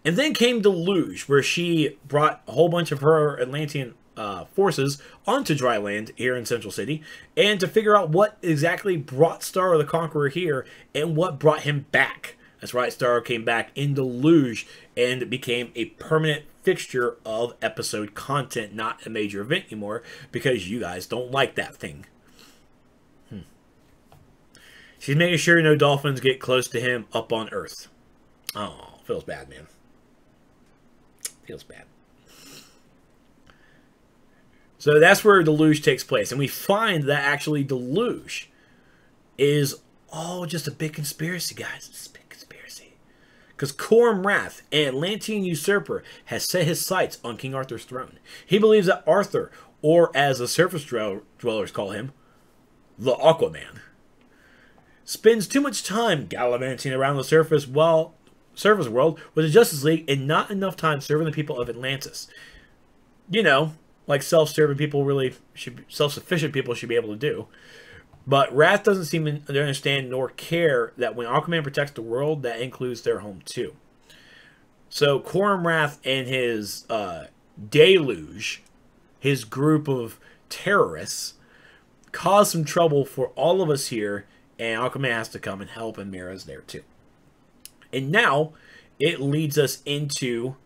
A: And then came Deluge, where she brought a whole bunch of her Atlantean forces onto dry land here in Central City, and to figure out what exactly brought Starro the Conqueror here and what brought him back. That's right, Starro came back in Deluge and became a permanent fixture of episode content, not a major event anymore, because you guys don't like that thing. She's making sure no dolphins get close to him up on Earth. Oh, feels bad, man. Feels bad. So that's where Deluge takes place. And we find that actually Deluge is all just a big conspiracy, guys. It's a big conspiracy. Because Coram Wrath, an Atlantean usurper, has set his sights on King Arthur's throne. He believes that Arthur, or as the surface dwellers call him, the Aquaman, spends too much time gallivanting around the surface world with the Justice League and not enough time serving the people of Atlantis. You know, like self-serving people self-sufficient people should be able to do. But Wrath doesn't seem to understand nor care that when Aquaman protects the world, that includes their home too. So Coram Wrath and his Deluge, his group of terrorists, cause some trouble for all of us here, and Aquaman has to come and help, and Mira's there too. And now it leads us into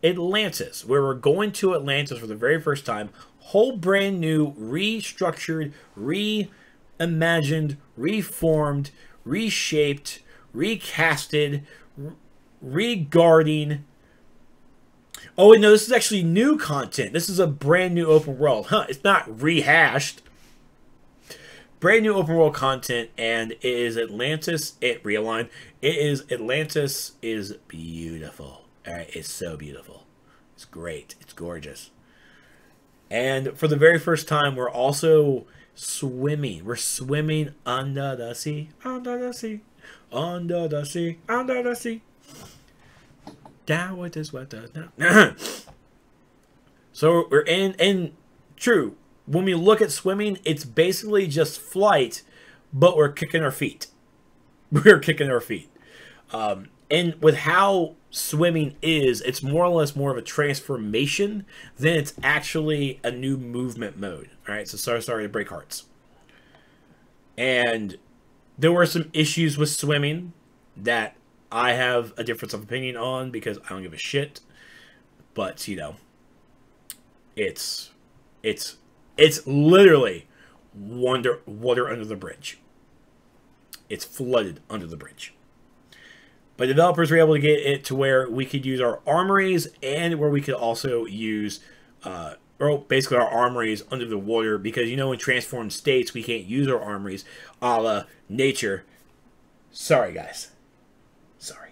A: Atlantis, where we're going to Atlantis for the very first time. Whole brand new, restructured, reimagined, reformed, reshaped, recasted, regarding. Oh, and no, this is actually new content. This is a brand new open world. Huh, it's not rehashed. Brand new open world content, and it is Atlantis. It realigned. It is Atlantis is beautiful. All right, it's so beautiful. It's great. It's gorgeous. And for the very first time, we're also swimming. We're swimming under the sea, under the sea, under the sea, under the sea. Down with this weather now. So we're in, and true. When we look at swimming, it's basically just flight, but we're kicking our feet. We're kicking our feet. And with how swimming is, it's more or less more of a transformation than it's actually a new movement mode. All right, so sorry to break hearts. And there were some issues with swimming that I have a difference of opinion on because I don't give a shit. But, you know, it's literally water under the bridge. It's flooded under the bridge. But developers were able to get it to where we could use our armories and where we could also use, or basically our armories under the water. Because, you know, in transformed states, we can't use our armories a la nature. Sorry, guys. Sorry.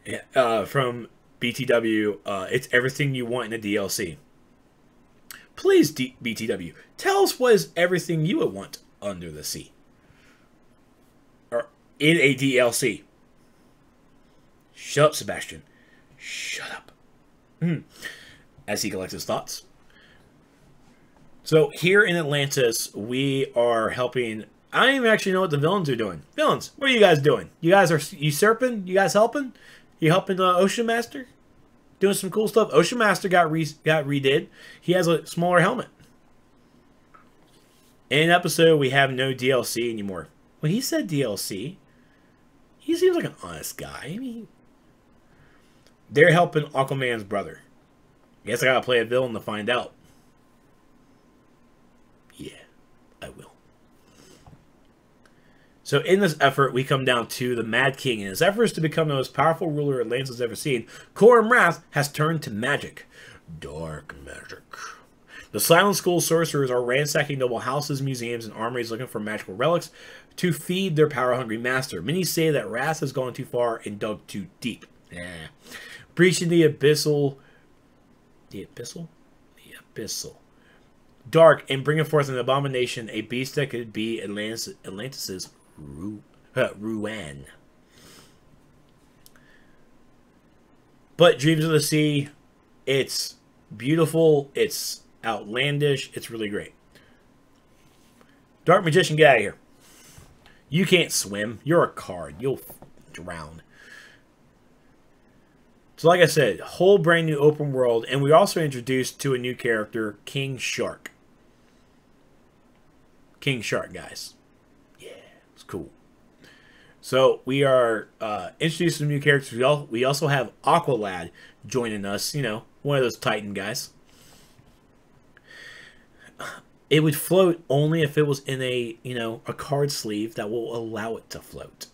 A: Yeah, from BTW, it's everything you want in a DLC. Please, BTW, tell us what is everything you would want under the sea. Or in a DLC. Shut up, Sebastian. Shut up. As he collects his thoughts. So, here in Atlantis, we are helping. I don't even actually know what the villains are doing. Villains, what are you guys doing? You guys are usurping? You guys helping? You helping Ocean Master? Doing some cool stuff. Ocean Master got redid. He has a smaller helmet. In an episode, we have no DLC anymore. When he said DLC, he seems like an honest guy. I mean, they're helping Aquaman's brother. Guess I gotta play a villain to find out. Yeah, I will. So in this effort, we come down to the Mad King. In his efforts to become the most powerful ruler Atlantis has ever seen, Coram Wrath has turned to magic. Dark magic. The Silent School sorcerers are ransacking noble houses, museums, and armories looking for magical relics to feed their power-hungry master. Many say that Wrath has gone too far and dug too deep. Breaching the abyssal... The abyssal? The abyssal. Dark and bringing forth an abomination, a beast that could be Atlantis' ruin. But Dreams of the Sea, it's beautiful, it's outlandish, it's really great. Dark Magician, get out of here. You can't swim. You're a card. You'll drown. So like I said, whole brand new open world, and we're also introduced to a new character, King Shark. King Shark, guys. Yeah, it's cool. So we are introduced to some new characters. We also have Aqualad joining us. You know, one of those Titan guys. It would float only if it was in a, you know, a card sleeve that will allow it to float.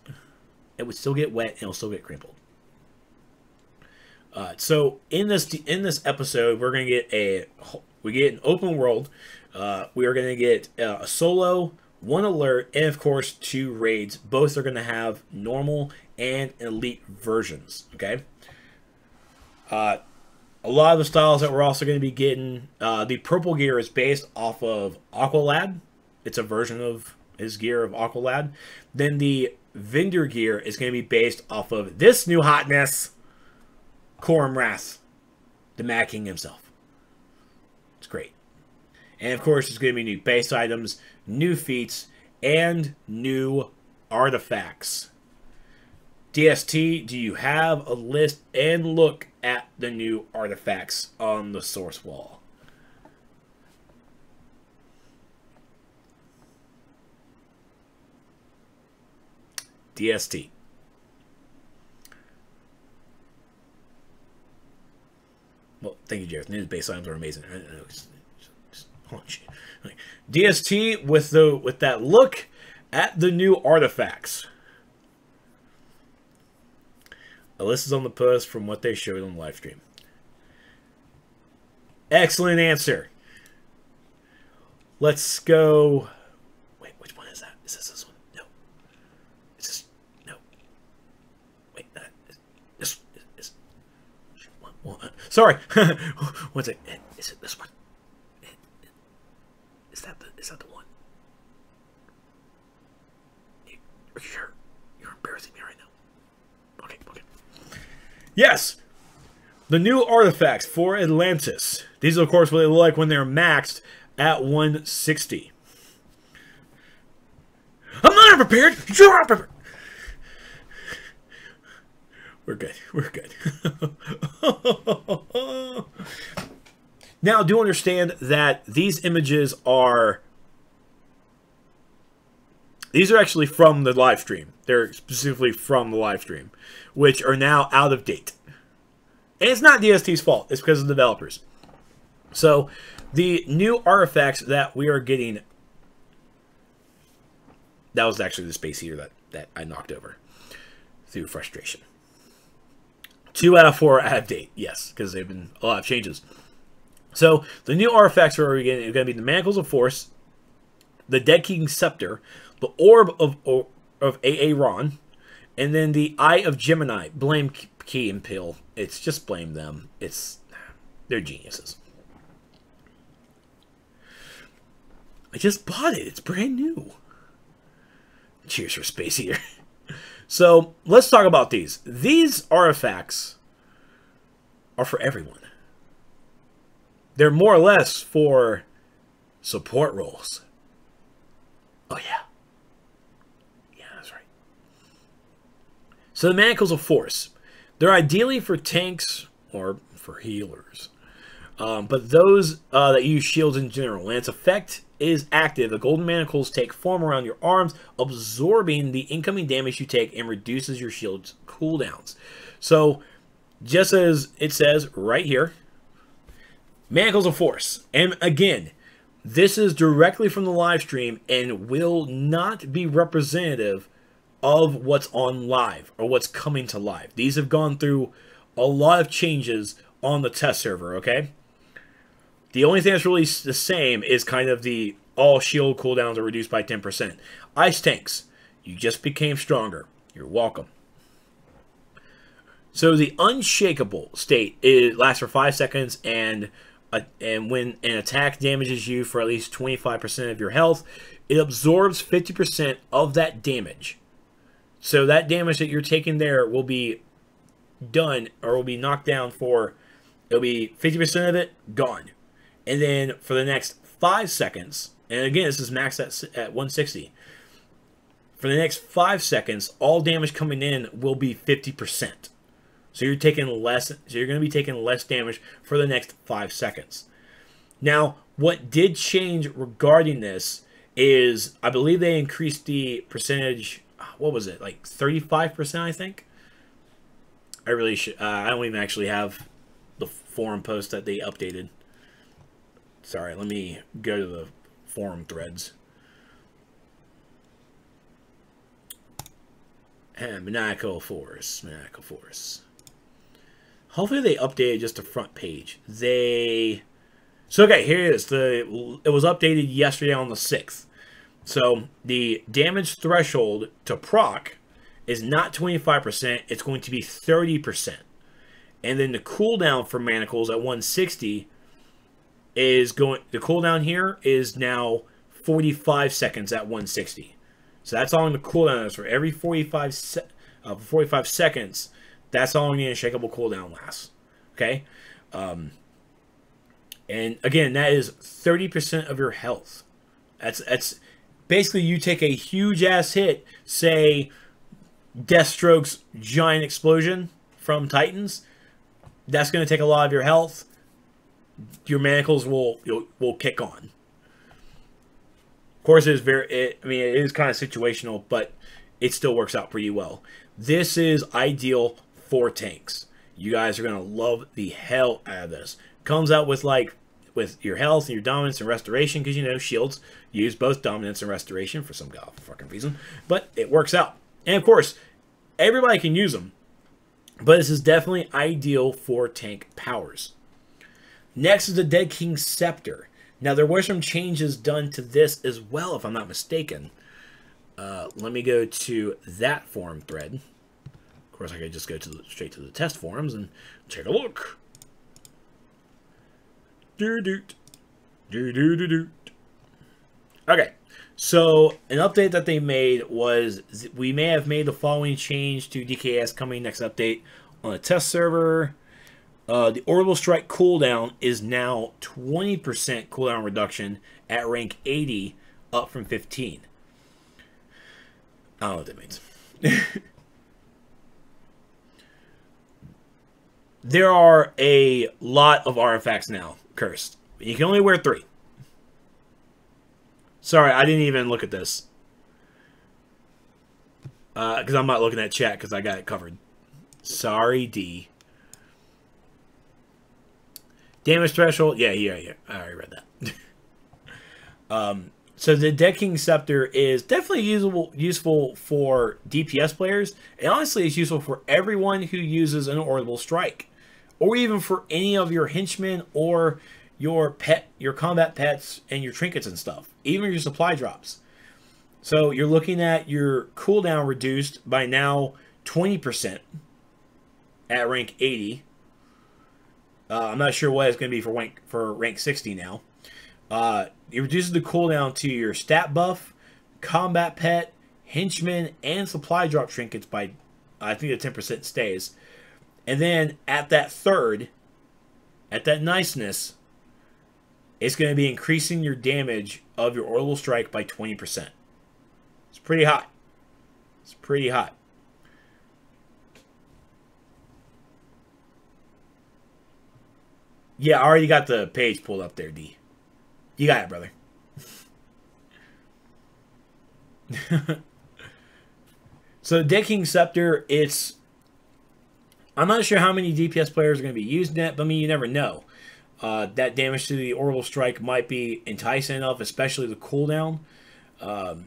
A: It would still get wet and it'll still get crinkled. So in this episode, we're gonna get an open world. We are gonna get a solo, one alert, and of course 2 raids. Both are gonna have normal and elite versions. Okay. A lot of the styles that we're also going to be getting, the purple gear is based off of Aqualad. It's a version of his gear of Aqualad. Then the vendor gear is going to be based off of this new hotness, Coram Wrath, the Mad King himself. It's great. And of course, there's going to be new base items, new feats, and new artifacts. DST, do you have a list and look at the new artifacts on the source wall? DST. Well, thank you, Jared. New base items are amazing. Just Like, DST with that look at the new artifacts. A list is on the post from what they showed on the live stream. Excellent answer. Let's go. Wait, which one is that? Is this one? No. Is this? No. Wait, this is. Sorry. One second. Is it this one? Is that the one? Are you sure? You're embarrassing me right now. Okay. Yes! The new artifacts for Atlantis. These are, of course, what they look like when they're maxed at 160. I'm not unprepared! You're unprepared! We're good. Now, do understand that these images are... These are actually from the live stream. They're specifically from the live stream, which are now out of date. And it's not DST's fault. It's because of the developers. So, the new artifacts that we are getting... That was actually the space heater that I knocked over through frustration. 2 out of 4 out of date. Yes, because they've been a lot of changes. So, the new artifacts are going to be the Manacles of Force, the Dead King's Scepter, the Orb of Aaron, and then the Eye of Gemini. Blame Key and Pill. It's just blame them. They're geniuses. I just bought it. It's brand new. Cheers for Space Heater. So, let's talk about these. These artifacts are for everyone. They're more or less for support roles. Oh, yeah. Yeah, that's right. So, the Manacles of Force. They're ideally for tanks or for healers. But those that use shields in general. When its effect is active, the golden manacles take form around your arms, absorbing the incoming damage you take and reduces your shield's cooldowns. So, just as it says right here, Manacles of Force. And again, this is directly from the live stream and will not be representative of what's on live or what's coming to live. These have gone through a lot of changes on the test server, okay? The only thing that's really the same is kind of the all shield cooldowns are reduced by 10%. Ice tanks, you just became stronger. You're welcome. So the unshakable state lasts for 5 seconds, and when an attack damages you for at least 25% of your health, it absorbs 50% of that damage. So that damage that you're taking there will be done, or will be knocked down for, it'll be 50% of it gone. And then for the next 5 seconds, and again, this is maxed at 160. For the next 5 seconds, all damage coming in will be 50%. So you're taking less. So you're going to be taking less damage for the next 5 seconds. Now, what did change regarding this is, I believe they increased the percentage. What was it, like 35%? I think. I really should. I don't even actually have the forum post that they updated. Sorry, let me go to the forum threads. And Maniacal Force. Hopefully they updated just the front page. So okay, here it is. It was updated yesterday on the 6th. So the damage threshold to proc is not 25%. It's going to be 30%. And then the cooldown for Manacles at 160 is going. The cooldown here is now 45 seconds at 160. So that's how long the cooldown is. For every 45 seconds, that's how long the unshakable cooldown lasts. Okay? And again, that is 30% of your health. That's basically, you take a huge ass hit, say Deathstroke's giant explosion from Titans. That's going to take a lot of your health. Your manacles will kick on. Of course, it is it is kind of situational, but it still works out pretty well. This is ideal for tanks. You guys are gonna love the hell out of this. Comes out with with your health and your dominance and restoration, because, you know, shields use both dominance and restoration for some god fucking reason. But it works out. And, of course, everybody can use them. But this is definitely ideal for tank powers. Next is the Dead King's Scepter. Now, there were some changes done to this as well, if I'm not mistaken. Let me go to that forum thread. Of course, I could just go straight to the test forums and take a look. Okay, so an update that they made was we may have made the following change to DKS coming next update on a test server. The Orbital Strike cooldown is now 20% cooldown reduction at rank 80, up from 15. I don't know what that means. There are a lot of artifacts now cursed. You can only wear 3. Sorry, I didn't even look at this. Because I'm not looking at chat because I got it covered. Sorry, D. Damage threshold. Yeah. I already read that. So the Dead King's Scepter is definitely useful for DPS players. And honestly, it's useful for everyone who uses an Orbital Strike. Or even for any of your henchmen or your combat pets and your trinkets and stuff. Even your supply drops. So you're looking at your cooldown reduced by now 20% at rank 80. I'm not sure what it's going to be for rank 60 now. It reduces the cooldown to your stat buff, combat pet, henchman, and supply drop trinkets by, I think the 10% stays. And then at that third, at that niceness, it's going to be increasing your damage of your Orbital Strike by 20%. It's pretty hot. It's pretty hot. Yeah, I already got the page pulled up there, D. You got it, brother. So, Dead King's Scepter, it's... I'm not sure how many DPS players are going to be using it, but I mean, you never know. That damage to the Orbital Strike might be enticing enough, especially the cooldown. But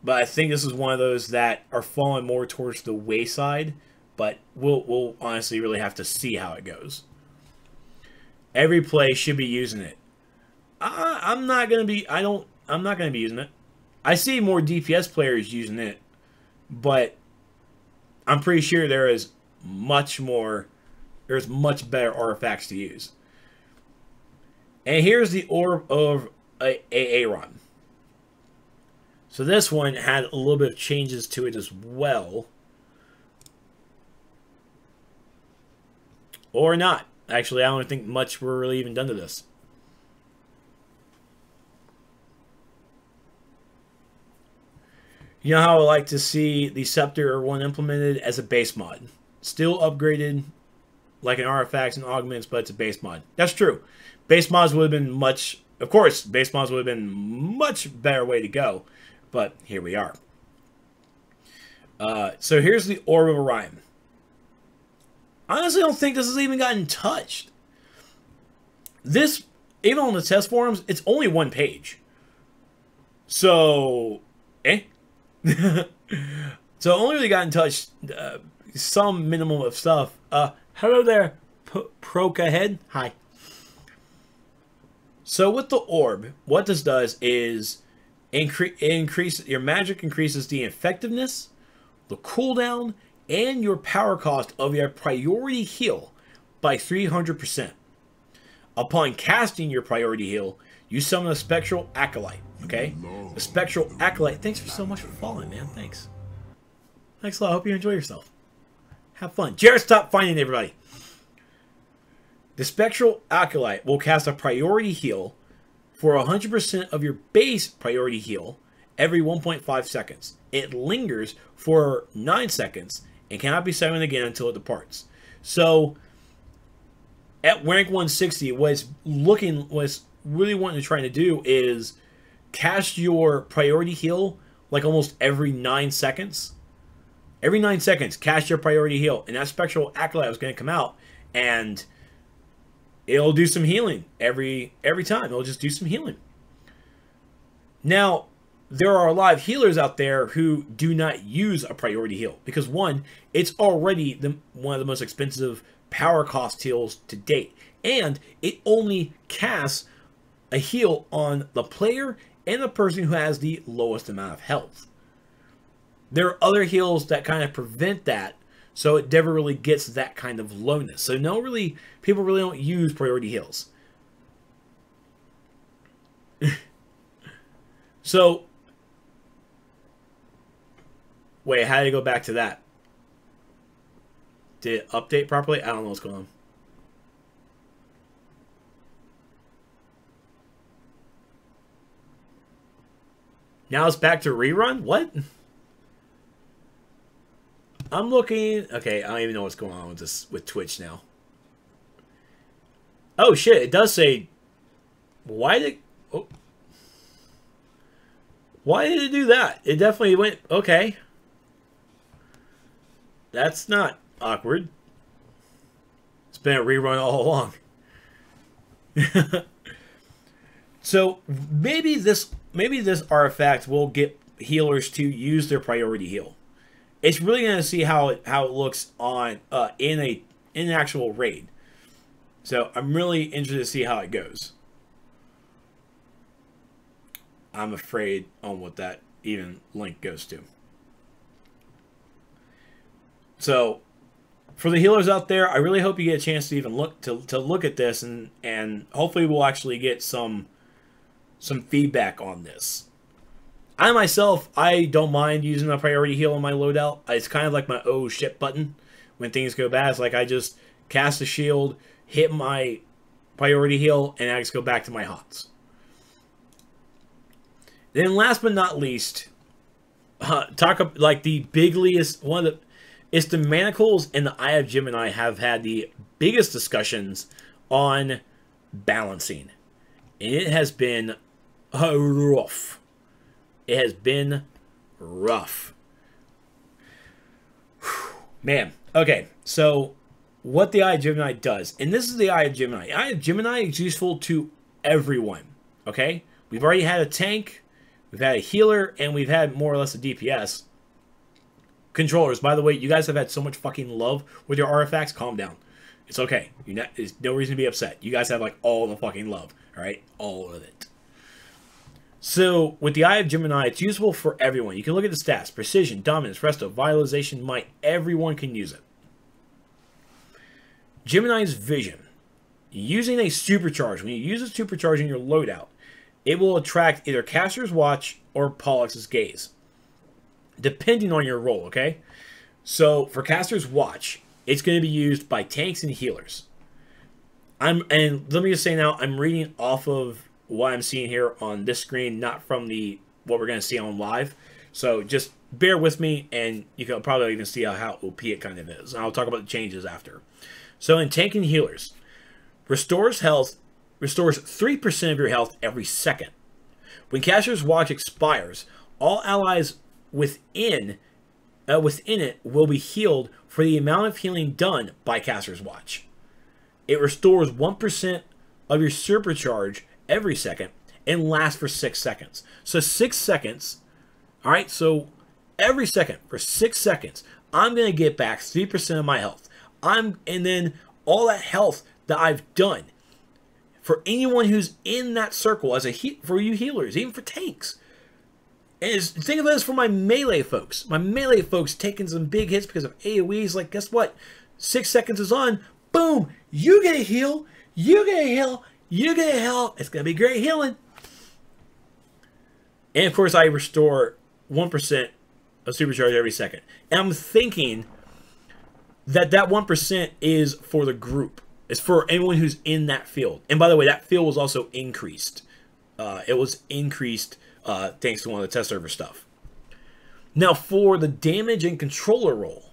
A: I think this is one of those that are falling more towards the wayside. But we'll honestly really have to see how it goes. Every play should be using it. I'm not gonna be. I'm not gonna be using it. I see more DPS players using it, but I'm pretty sure there's much better artifacts to use. And here's the Orb of Aaron. So this one had a little bit of changes to it as well. Or not. Actually, I don't think much were really even done to this. You know how I like to see the Scepter one implemented as a base mod. Still upgraded like an artifacts and augments, but it's a base mod. That's true. Base mods would have been much... Of course, base mods would have been much better way to go. But here we are. So here's the Orb of Orion. I honestly don't think this has even gotten touched. This, even on the test forums, it's only one page. So, So only really gotten touched some minimum of stuff. Hello there, Proka Head. Hi. So with the orb, what this does is increase your magic, increases the effectiveness, the cooldown, and your power cost of your priority heal by 300%. Upon casting your priority heal, you summon a Spectral Acolyte. Okay? The Spectral Acolyte. Thanks for so much for following, man. Thanks. Thanks a lot. I hope you enjoy yourself. Have fun. Jared, stop finding everybody. The Spectral Acolyte will cast a priority heal for 100% of your base priority heal every 1.5 seconds. It lingers for 9 seconds and cannot be summoned again until it departs. So, at rank 160, what it's really wanting to try to do is cast your priority heal like almost every 9 seconds. Every 9 seconds, cast your priority heal. And that Spectral Acolyte was going to come out, and it'll do some healing every time. It'll just do some healing. Now, there are a lot of healers out there who do not use a priority heal because, one, it's already one of the most expensive power cost heals to date, and it only casts a heal on the player and the person who has the lowest amount of health. There are other heals that kind of prevent that, so it never really gets that kind of lowness. So people really don't use priority heals. So, wait, how do you go back to that? Did it update properly? I don't know what's going on. Now it's back to rerun? What? I'm looking... Okay, I don't even know what's going on with this with Twitch now. Oh, shit, it does say... Why did... Oh. Why did it do that? It definitely went... Okay. That's not awkward. It's been a rerun all along. So, maybe this artifact will get healers to use their priority heal. It's really going to see how it looks on in an actual raid. So I'm really interested to see how it goes. I'm afraid on what that even link goes to. So for the healers out there, I really hope you get a chance to even look at this, and hopefully we'll actually get some feedback on this. I myself, I don't mind using a priority heal on my loadout. It's kind of like my oh shit button when things go bad. It's like I just cast a shield, hit my priority heal, and I just go back to my HOTS. Then last but not least, talk about like the bigliest one of the... It's the Manacles and the Eye of Gemini have had the biggest discussions on balancing. And it has been rough. It has been rough. Man. Okay, so what the Eye of Gemini does, and this is the Eye of Gemini. The Eye of Gemini is useful to everyone, okay? We've already had a tank, we've had a healer, and we've had more or less a DPS. Controllers, by the way, you guys have had so much fucking love with your artifacts. Calm down. It's okay. There's no reason to be upset. You guys have like all the fucking love, alright? All of it. So, with the Eye of Gemini, it's useful for everyone. You can look at the stats. Precision, Dominance, Resto, Vitalization, Might. Everyone can use it. Gemini's Vision. Using a Supercharge. When you use a Supercharge in your loadout, it will attract either Caster's Watch or Pollux' Gaze, depending on your role, okay? So, for Caster's Watch, it's going to be used by tanks and healers. And let me just say now, I'm reading off of what I'm seeing here on this screen, not from what we're going to see on live. So just bear with me, and you can probably even see how OP it kind of is. And I'll talk about the changes after. So in tank and healers, restores 3% of your health every second. When Caster's Watch expires, all allies within it will be healed for the amount of healing done by Caster's Watch. It restores 1% of your supercharge every second and lasts for 6 seconds. So 6 seconds, all right, so every second for 6 seconds, I'm going to get back 3% of my health. And then all that health that I've done for anyone who's in that circle as for you healers, even for tanks. And think of it as for my melee folks. My melee folks taking some big hits because of AoEs. Like, guess what? 6 seconds is on. Boom! You get a heal. You get a heal. You get a heal. It's going to be great healing. And, of course, I restore 1% of supercharge every second. And I'm thinking that 1% is for the group. It's for anyone who's in that field. And, by the way, that field was also increased. It was increased thanks to one of the test server stuff. Now, for the damage and controller role,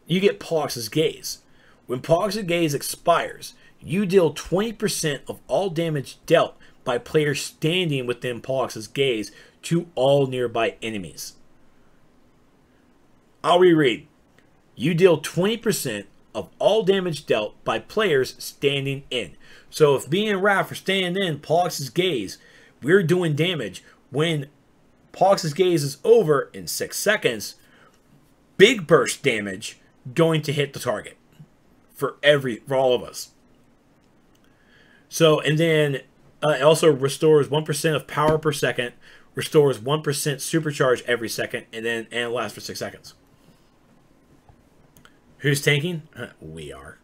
A: you get Pollux' Gaze. When Pollux' Gaze expires, you deal 20% of all damage dealt by players standing within Pollux' Gaze to all nearby enemies. I'll reread. You deal 20% of all damage dealt by players standing in. So if me and Raph are standing in Pollux' gaze, we're doing damage. When Pollux' gaze is over in 6 seconds, big burst damage going to hit the target for all of us. So, and then it also restores 1% of power per second, restores 1% supercharge every second, and it lasts for 6 seconds. Who's tanking? We are.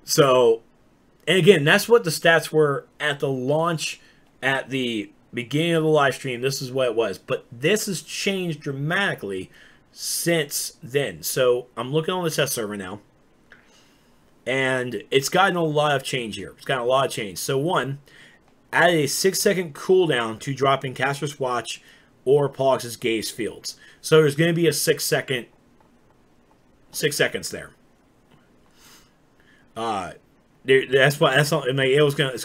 A: So, and again, that's what the stats were at the launch, at the beginning of the live stream. This is what it was. But this has changed dramatically since then. So, I'm looking on the test server now. And it's gotten a lot of change here. It's gotten a lot of change. So, one, add a 6-second cooldown to dropping Caster's Watch or Pollux' Gaze fields. So, there's going to be a 6 seconds there. It's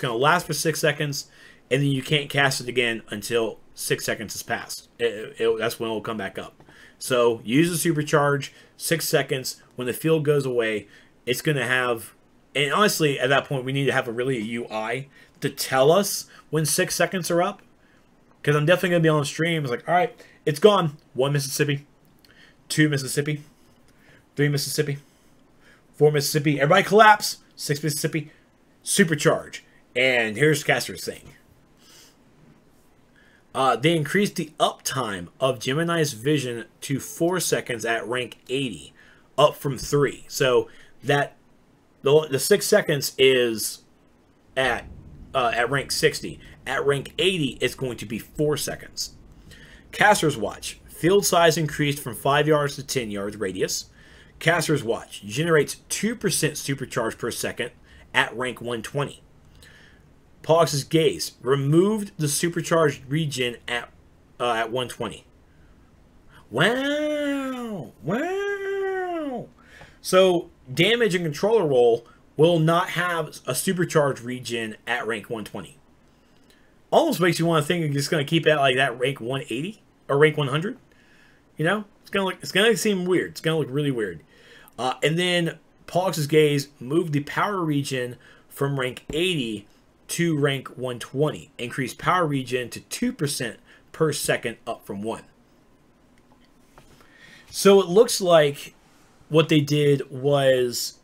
A: gonna last for 6 seconds, and then you can't cast it again until 6 seconds has passed. That's when it'll come back up. So use the supercharge, 6 seconds. When the field goes away, it's gonna have. And honestly, at that point, we need to have a UI to tell us when 6 seconds are up, because I'm definitely gonna be on stream. It's like, all right, it's gone. 1 Mississippi, 2 Mississippi. 3 Mississippi, 4 Mississippi, everybody collapse, 6 Mississippi, supercharge. And here's Caster's thing. They increased the uptime of Gemini's vision to 4 seconds at rank 80, up from 3. So that the 6 seconds is at rank 60. At rank 80, it's going to be 4 seconds. Caster's Watch. Field size increased from 5 yards to 10 yards radius. Caster's Watch generates 2% supercharge per second at rank 120. Pollux' Gaze removed the supercharged regen at 120. Wow! Wow! So, damage and controller roll will not have a supercharged regen at rank 120. Almost makes you want to think it's going to keep it at like that rank 180 or rank 100. You know, it's gonna seem weird. It's gonna look really weird. And then Pollux' Gaze moved the power regen from rank 80 to rank 120. Increased power regen to 2% per second, up from 1. So it looks like what they did was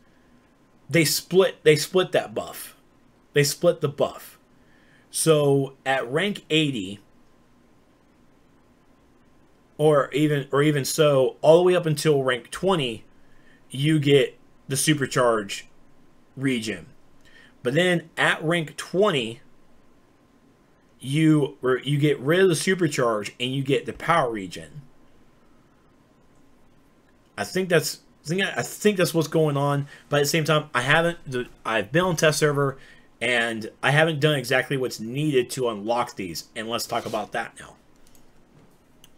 A: they split that buff. They split the buff. So at rank 80, or even so, all the way up until rank 20, you get the supercharge regen. But then at rank 20, you get rid of the supercharge and you get the power regen. I think that's what's going on. But at the same time, I've been on test server and I haven't done exactly what's needed to unlock these. And let's talk about that now.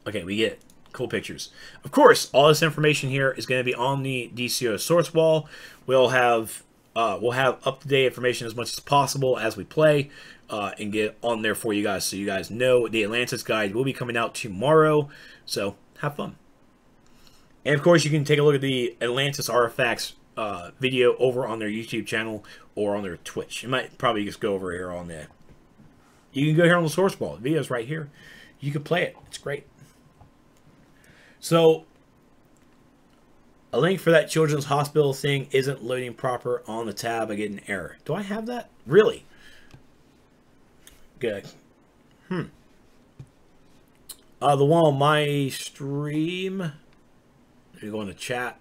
A: Okay, we get cool pictures. Of course, all this information here is going to be on the DCUO source wall. We'll have up-to-date information as much as possible as we play, and get on there for you guys, so you guys know. The Atlantis guide will be coming out tomorrow, so have fun. And of course, you can take a look at the Atlantis artifacts video over on their YouTube channel or on their Twitch. You might probably just go over here on there. You can go here on the source wall. The video's right here. You can play it. It's great. So, a link for that children's hospital thing isn't loading proper on the tab. I get an error. Do I have that? Really? Good. The one on my stream. Let me go into chat.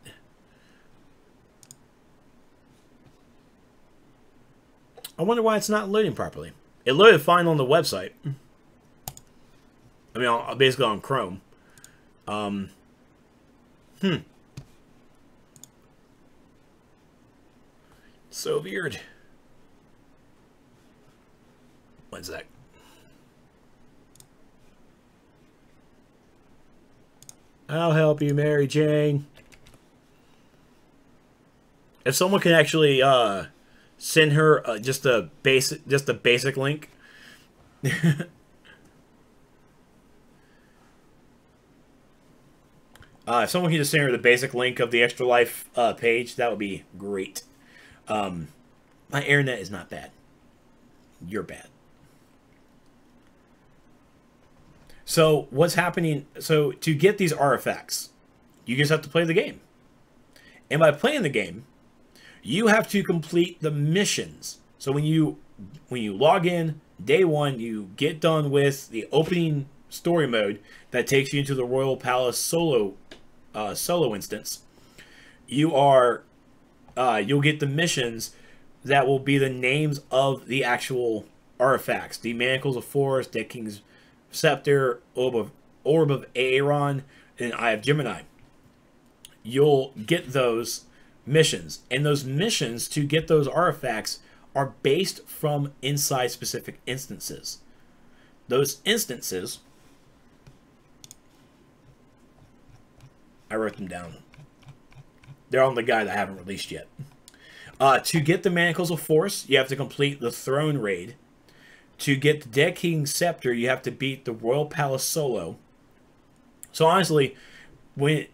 A: I wonder why it's not loading properly. It loaded fine on the website. I mean, basically on Chrome. So weird. One sec. I'll help you, Mary Jane. If someone can actually send her just a basic link. If someone can just send her the basic link of the Extra Life page, that would be great. My internet is not bad. You're bad. So what's happening? So to get these artifacts, you just have to play the game. And by playing the game, you have to complete the missions. So when you log in day one, you get done with the opening story mode that takes you into the Royal Palace solo instance. You'll get the missions that will be the names of the actual artifacts: the Manacles of Force, Dead King's Scepter, Orb of Aaron, and Eye of Gemini. You'll get those missions, and those missions to get those artifacts are based from inside specific instances. Those instances, I wrote them down. They're on the guide I haven't released yet. To get the Manacles of Force, you have to complete the Throne Raid. To get the Dead King's Scepter, you have to beat the Royal Palace solo. So honestly,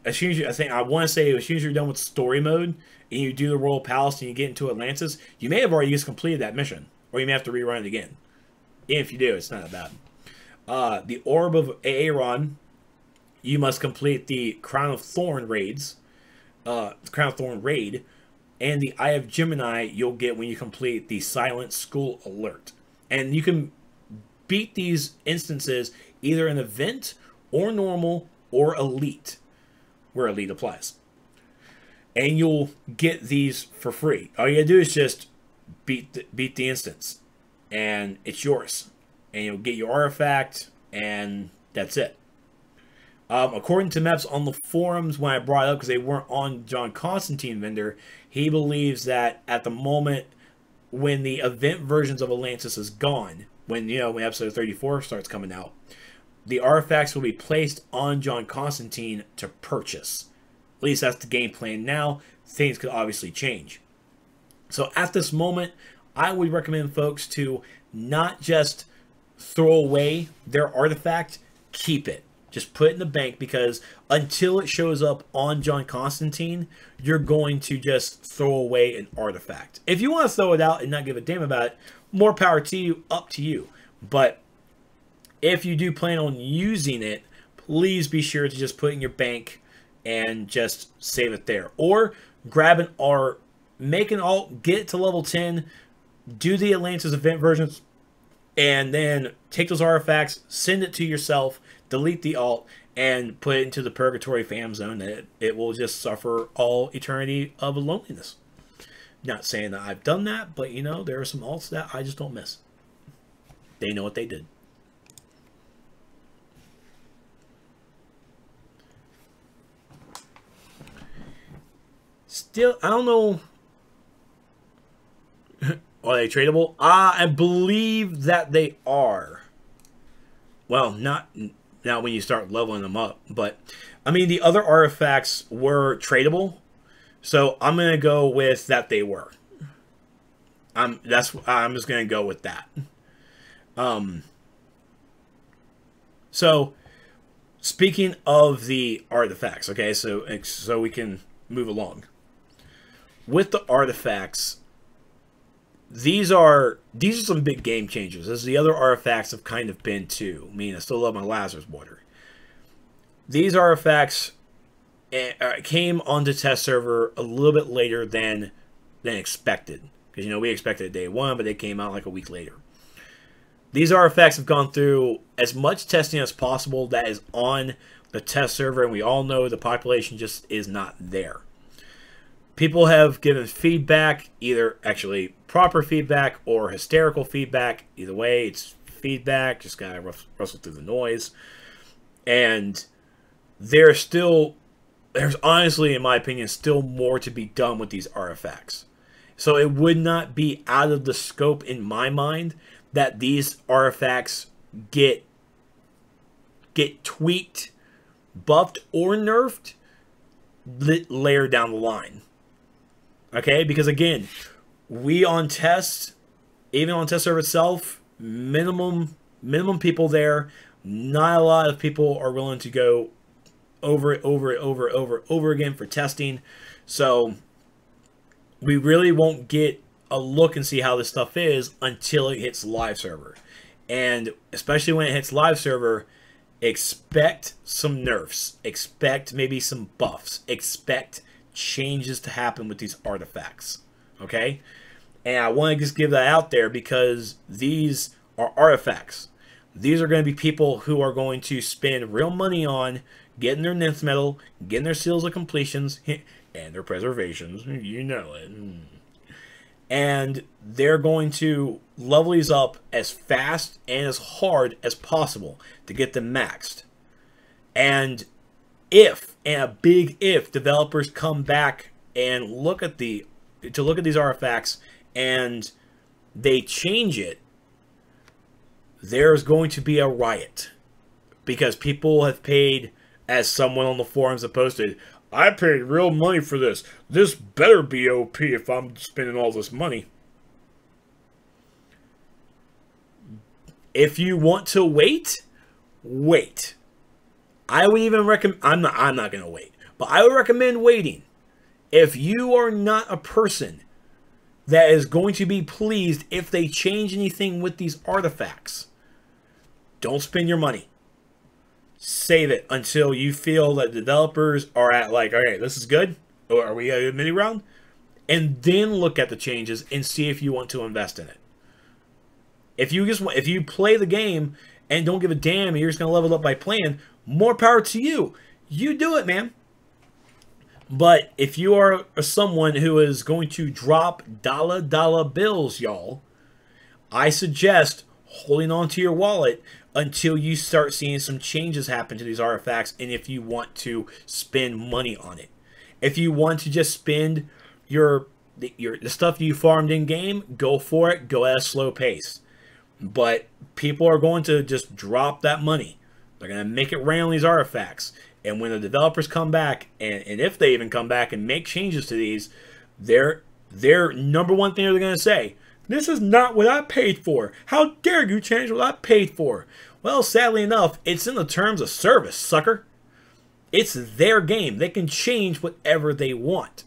A: as soon as you're done with story mode and you do the Royal Palace and you get into Atlantis, you may have already just completed that mission, or you may have to rerun it again. If you do, it's not that bad. The Orb of Aaron, you must complete the Crown of Thorn raids, and the Eye of Gemini you'll get when you complete the Silent School Alert. And you can beat these instances either in event or normal or elite, where elite applies. And you'll get these for free. All you gotta do is just beat the instance, and it's yours. And you'll get your artifact, and that's it. According to Meps on the forums, when I brought it up, because they weren't on John Constantine vendor, he believes that at the moment when the event versions of Atlantis is gone, when episode 34 starts coming out, the artifacts will be placed on John Constantine to purchase. At least that's the game plan now. Things could obviously change. So at this moment, I would recommend folks to not just throw away their artifact, keep it. Just put it in the bank, because until it shows up on John Constantine, you're going to just throw away an artifact. If you want to throw it out and not give a damn about it, more power to you, up to you. But if you do plan on using it, please be sure to just put it in your bank and just save it there. Or grab an art, make an alt, get it to level 10, do the Atlantis event versions, and then take those artifacts, send it to yourself, delete the alt, and put it into the Purgatory fam zone. It will just suffer all eternity of loneliness. Not saying that I've done that, but there are some alts that I just don't miss. They know what they did. Still, I don't know. Are they tradable? I believe that they are. Well, not now when you start leveling them up, but I mean the other artifacts were tradable, so I'm gonna go with that they were. I'm just gonna go with that. So speaking of the artifacts, okay, so we can move along with the artifacts. These are some big game changers, as the other artifacts have kind of been too. I mean, I still love my Lazarus water. These artifacts came onto test server a little bit later than expected, because we expected it day one, but they came out like a week later. These artifacts have gone through as much testing as possible that is on the test server, and we all know the population just is not there. People have given feedback, either actually proper feedback or hysterical feedback. Either way, it's feedback. Just gotta rustle through the noise. And there's honestly, in my opinion, still more to be done with these artifacts. So it would not be out of the scope in my mind that these artifacts get tweaked, buffed, or nerfed later down the line. Okay, because again, we on test, even on test server itself, minimum people there. Not a lot of people are willing to go over again for testing. So we really won't get a look and see how this stuff is until it hits live server. And especially when it hits live server, expect some nerfs. Expect maybe some buffs. Expect changes to happen with these artifacts. Okay? And I want to just give that out there because these are artifacts. These are going to be people who are going to spend real money on getting their nymph metal, getting their seals of completions, and their preservations. You know it. And they're going to level these up as fast and as hard as possible to get them maxed. And if, and a big if, developers come back and look at these artifacts and they change it, there's going to be a riot. Because people have paid, as someone on the forums have posted, I paid real money for this. This better be OP if I'm spending all this money. If you want to wait, wait. I would even recommend, I'm not going to wait, but I would recommend waiting. If you are not a person that is going to be pleased if they change anything with these artifacts, don't spend your money. Save it until you feel that developers are at like, okay, this is good. Or are we at a mini round? And then look at the changes and see if you want to invest in it. If you play the game and don't give a damn and you're just going to level it up by playing, more power to you. You do it, man. But if you are someone who is going to drop dollar bills, y'all, I suggest holding on to your wallet until you start seeing some changes happen to these artifacts, and if you want to spend money on it. If you want to just spend the stuff you farmed in game, go for it. Go at a slow pace. But people are going to just drop that money. They're going to make it rain on these artifacts. And when the developers come back, and if they even come back and make changes to these, their number one thing they're going to say, this is not what I paid for. How dare you change what I paid for? Well, sadly enough, it's in the terms of service, sucker. It's their game. They can change whatever they want.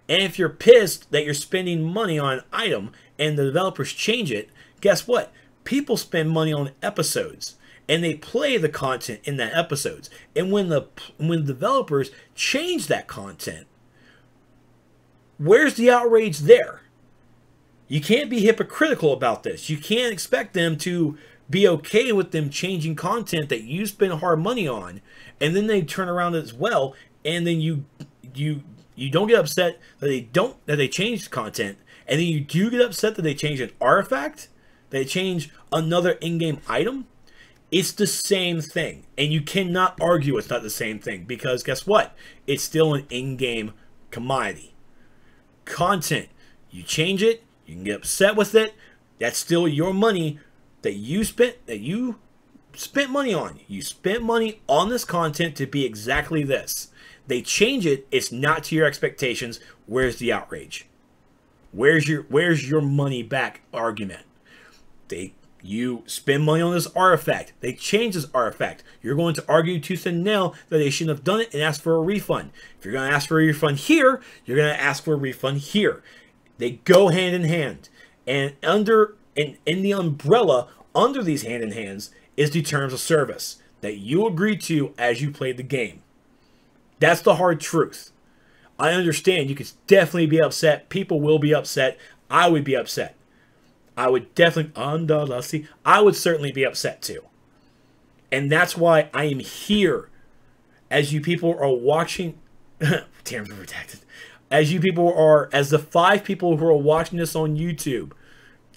A: And if you're pissed that you're spending money on an item and the developers change it, guess what? People spend money on episodes. And they play the content in that episodes. And when the developers change that content, where's the outrage there? You can't be hypocritical about this. You can't expect them to be okay with them changing content that you spend hard money on, and then they turn around as well, and then you don't get upset that they changed content, and then you do get upset that they change an artifact, they change another in-game item. It's the same thing, and you cannot argue it's not the same thing, because guess what? It's still an in-game commodity. Content, you change it, you can get upset with it. That's still your money that you spent money on. You spent money on this content to be exactly this. They change it, it's not to your expectations. Where's the outrage? Where's your money back argument? You spend money on this artifact. They change this artifact. You're going to argue tooth and nail that they shouldn't have done it and ask for a refund. If you're going to ask for a refund here, you're going to ask for a refund here. They go hand in hand. And in the umbrella under these hand in hands is the terms of service that you agree to as you play the game. That's the hard truth. I understand you could definitely be upset. People will be upset. I would be upset. I would definitely, I would certainly be upset too. And that's why I am here as you people are watching. Terms are protected. As the 5 people who are watching this on YouTube,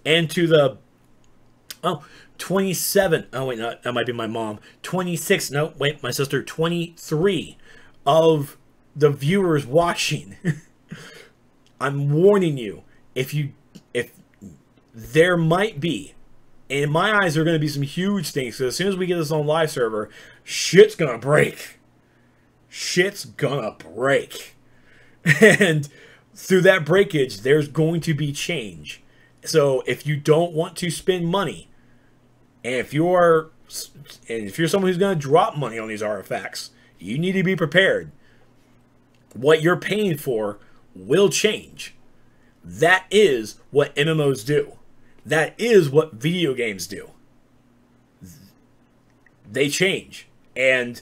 A: and to the 27, oh wait, no, that might be my mom, 26, no, wait, my sister, 23 of the viewers watching. I'm warning you, if there might be, in my eyes, there are going to be some huge things. So as soon as we get this on live server, shit's going to break. Shit's going to break. And through that breakage, there's going to be change. So if you don't want to spend money, and if you're someone who's going to drop money on these artifacts, You need to be prepared. What you're paying for will change. That is what MMOs do. That is what video games do. They change. And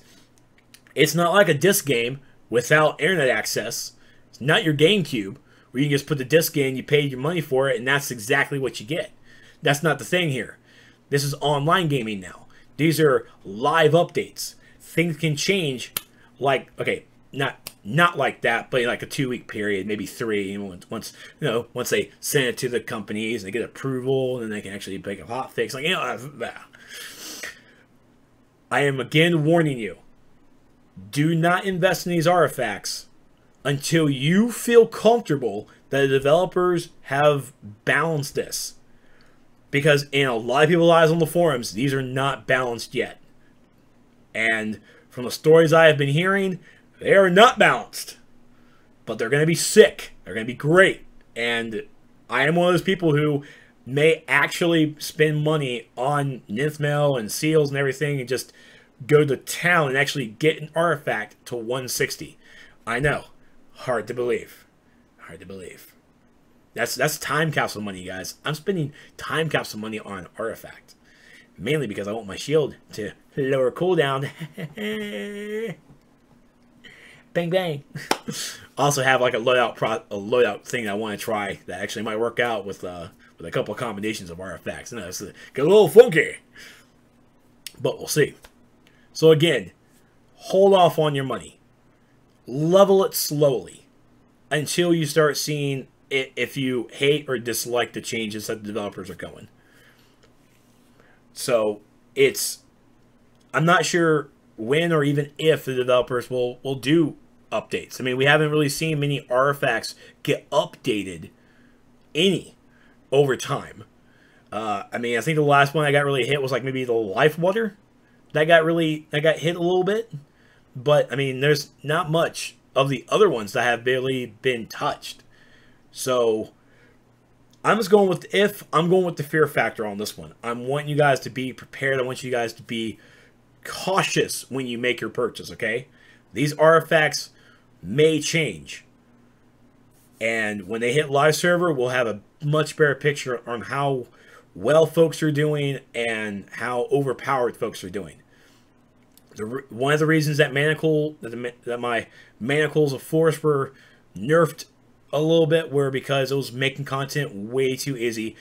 A: it's not like a disc game without internet access. It's not your GameCube, where you can just put the disc in, you pay your money for it, and that's exactly what you get. That's not the thing here. This is online gaming now. These are live updates. Things can change, like, okay, not like that, but in like a 2-week period, maybe 3. Once they send it to the companies and they get approval, and then they can actually make a hot fix. Like, I am again warning you: do not invest in these artifacts until you feel comfortable that the developers have balanced this. Because in a lot of people's eyes on the forums, these are not balanced yet. And from the stories I have been hearing, they are not balanced. But they're going to be sick. They're going to be great. And I am one of those people who may actually spend money on nymph mail and seals and everything and just go to town and actually get an artifact to 160. I know. Hard to believe. Hard to believe. That's time capsule money, guys. I'm spending time capsule money on an artifact. Mainly because I want my shield to lower cooldown. Bang, bang. Also have like a loadout thing I want to try that actually might work out with a couple of combinations of artifacts. You know, it's get a little funky. But we'll see. So again, hold off on your money. Level it slowly until you start seeing it, if you hate or dislike the changes that the developers are going. So I'm not sure when or even if the developers will do updates. I mean, we haven't really seen many artifacts get updated over time. I mean, I think the last one I got really hit was like maybe the Life Water. That got hit a little bit. But, I mean, there's not much of the other ones that have barely been touched. So, I'm going with the fear factor on this one. I'm wanting you guys to be prepared. I want you guys to be cautious when you make your purchase, okay? These artifacts may change. And when they hit live server, we'll have a much better picture on how well folks are doing and how overpowered folks are doing. One of the reasons that my Manacles of Force were nerfed a little bit were because it was making content way too easy.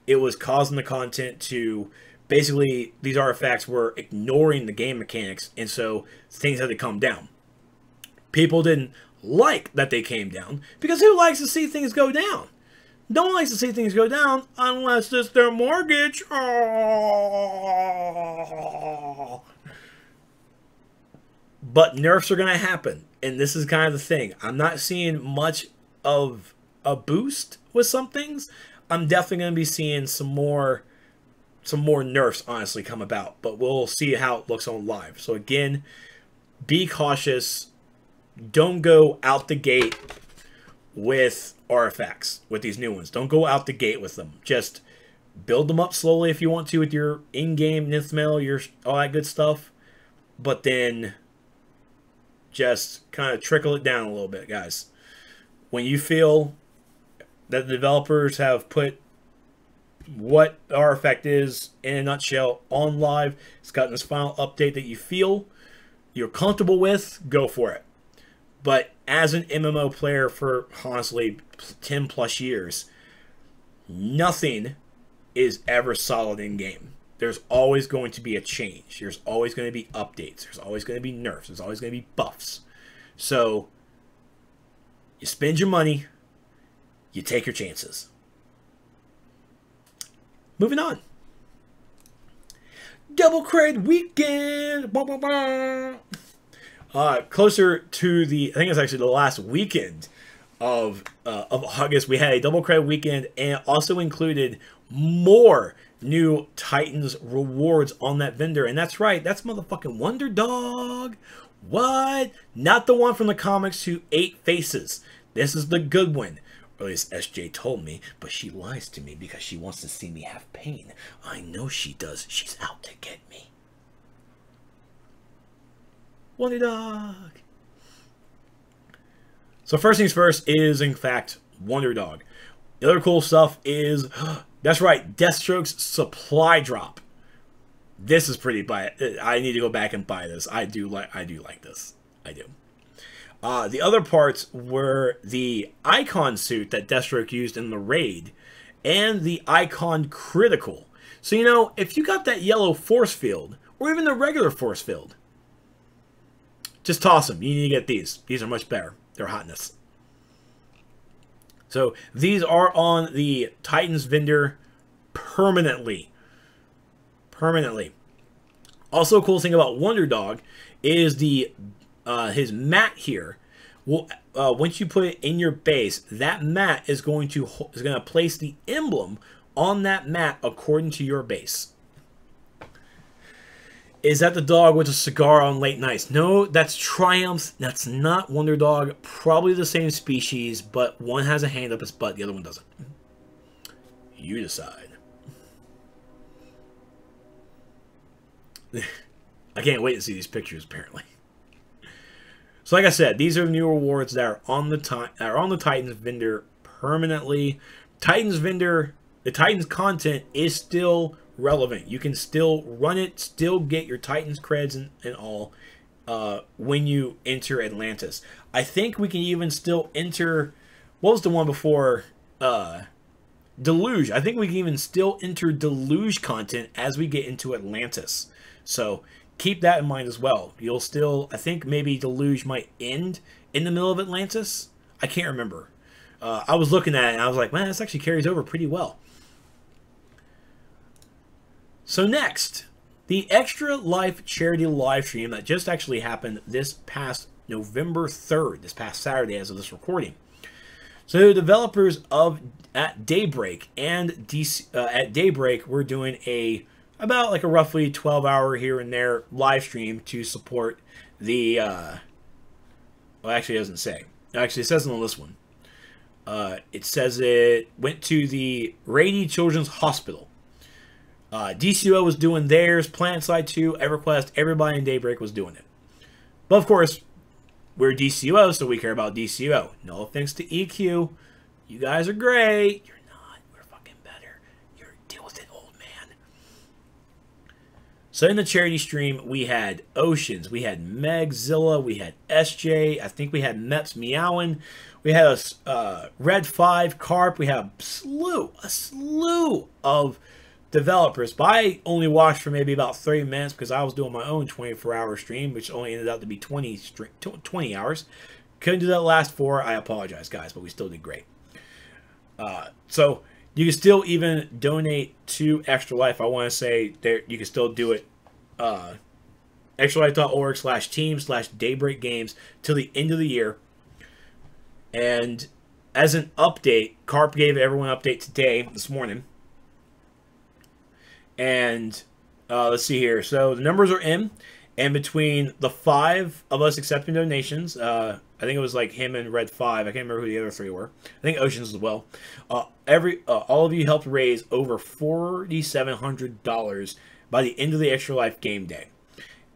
A: It was causing the content to basically, these artifacts were ignoring the game mechanics, and so things had to come down. People didn't like that they came down, because who likes to see things go down? No one likes to see things go down unless it's their mortgage. Oh. But nerfs are going to happen. And this is kind of the thing. I'm not seeing much of a boost with some things. I'm definitely going to be seeing some more nerfs, honestly, come about. But we'll see how it looks on live. So again, be cautious. Don't go out the gate with artifacts, with these new ones. Don't go out the gate with them. Just build them up slowly if you want to with your in-game nymph mail, all that good stuff. But then just kind of trickle it down a little bit, guys. When you feel that the developers have put what the artifact is in a nutshell on live, it's gotten this final update that you feel you're comfortable with, go for it. But as an MMO player for, honestly, 10 plus years, nothing is ever solid in game. There's always going to be a change. There's always going to be updates. There's always going to be nerfs. There's always going to be buffs. So, you spend your money, you take your chances. Moving on. Double Cred Weekend! Bah, bah, bah. Closer to I think it's actually the last weekend of August, we had a Double Credit Weekend, and it also included more new Titans rewards on that vendor. And that's right, that's motherfucking Wonder Dog. What? Not the one from the comics who ate faces. This is the good one. Or at least SJ told me, but she lies to me because she wants to see me have pain. I know she does. She's out to get me. Wonder Dog. So first things first is, in fact, Wonder Dog. The other cool stuff is, that's right, Deathstroke's supply drop. This is pretty. I need to go back and buy this. I do like this. I do. The other parts were the Icon suit that Deathstroke used in the raid, and the Icon Critical. So, you know, if you got that yellow force field, or even the regular force field, just toss them. You need to get these. These are much better. They're hotness. So, these are on the Titans vendor permanently. Permanently. Also, a cool thing about Wonder Dog is the his mat here. Will once you put it in your base, that mat is going to place the emblem on that mat according to your base. Is that the dog with a cigar on late nights? No, that's Triumph. That's not Wonder Dog. Probably the same species, but one has a hand up its butt, the other one doesn't. You decide. I can't wait to see these pictures, apparently. So like I said, these are new rewards that are on the Titans vendor permanently. The Titans content is still relevant. You can still run it, still get your Titans creds and all when you enter Atlantis. I think we can even still enter, what was the one before Deluge? I think we can even still enter Deluge content as we get into Atlantis. So keep that in mind as well. You'll still, I think maybe Deluge might end in the middle of Atlantis. I can't remember. I was looking at it and I was like, man, this actually carries over pretty well. So next, the Extra Life charity live stream that just actually happened this past November 3rd, this past Saturday as of this recording. So the developers of At Daybreak and At Daybreak were doing about like a roughly 12-hour here and there live stream to support the, well, actually it doesn't say. Actually, it says on this one. It says it went to the Rady Children's Hospital. DCUO was doing theirs, PlanetSide 2, EverQuest, everybody in Daybreak was doing it. But of course, we're DCUO, so we care about DCUO. No offense to EQ. You guys are great. You're not. We're fucking better. Deal with it, old man. So in the charity stream, we had Oceans, we had Megzilla, we had SJ, I think we had Meps meowing, we had a Red 5 Carp, we had a slew of developers, but I only watched for maybe about 30 minutes because I was doing my own 24-hour stream, which only ended up to be 20 hours. Couldn't do that last 4. I apologize, guys, but we still did great. So you can still even donate to Extra Life. I want to say there you can still do it. extralife.org/team/Daybreak Games till the end of the year. And as an update, Carp gave everyone an update today, this morning. And let's see here. So the numbers are in. And between the 5 of us accepting donations, I think it was like him and Red 5. I can't remember who the other 3 were. I think Oceans as well. All of you helped raise over $4,700 by the end of the Extra Life game day.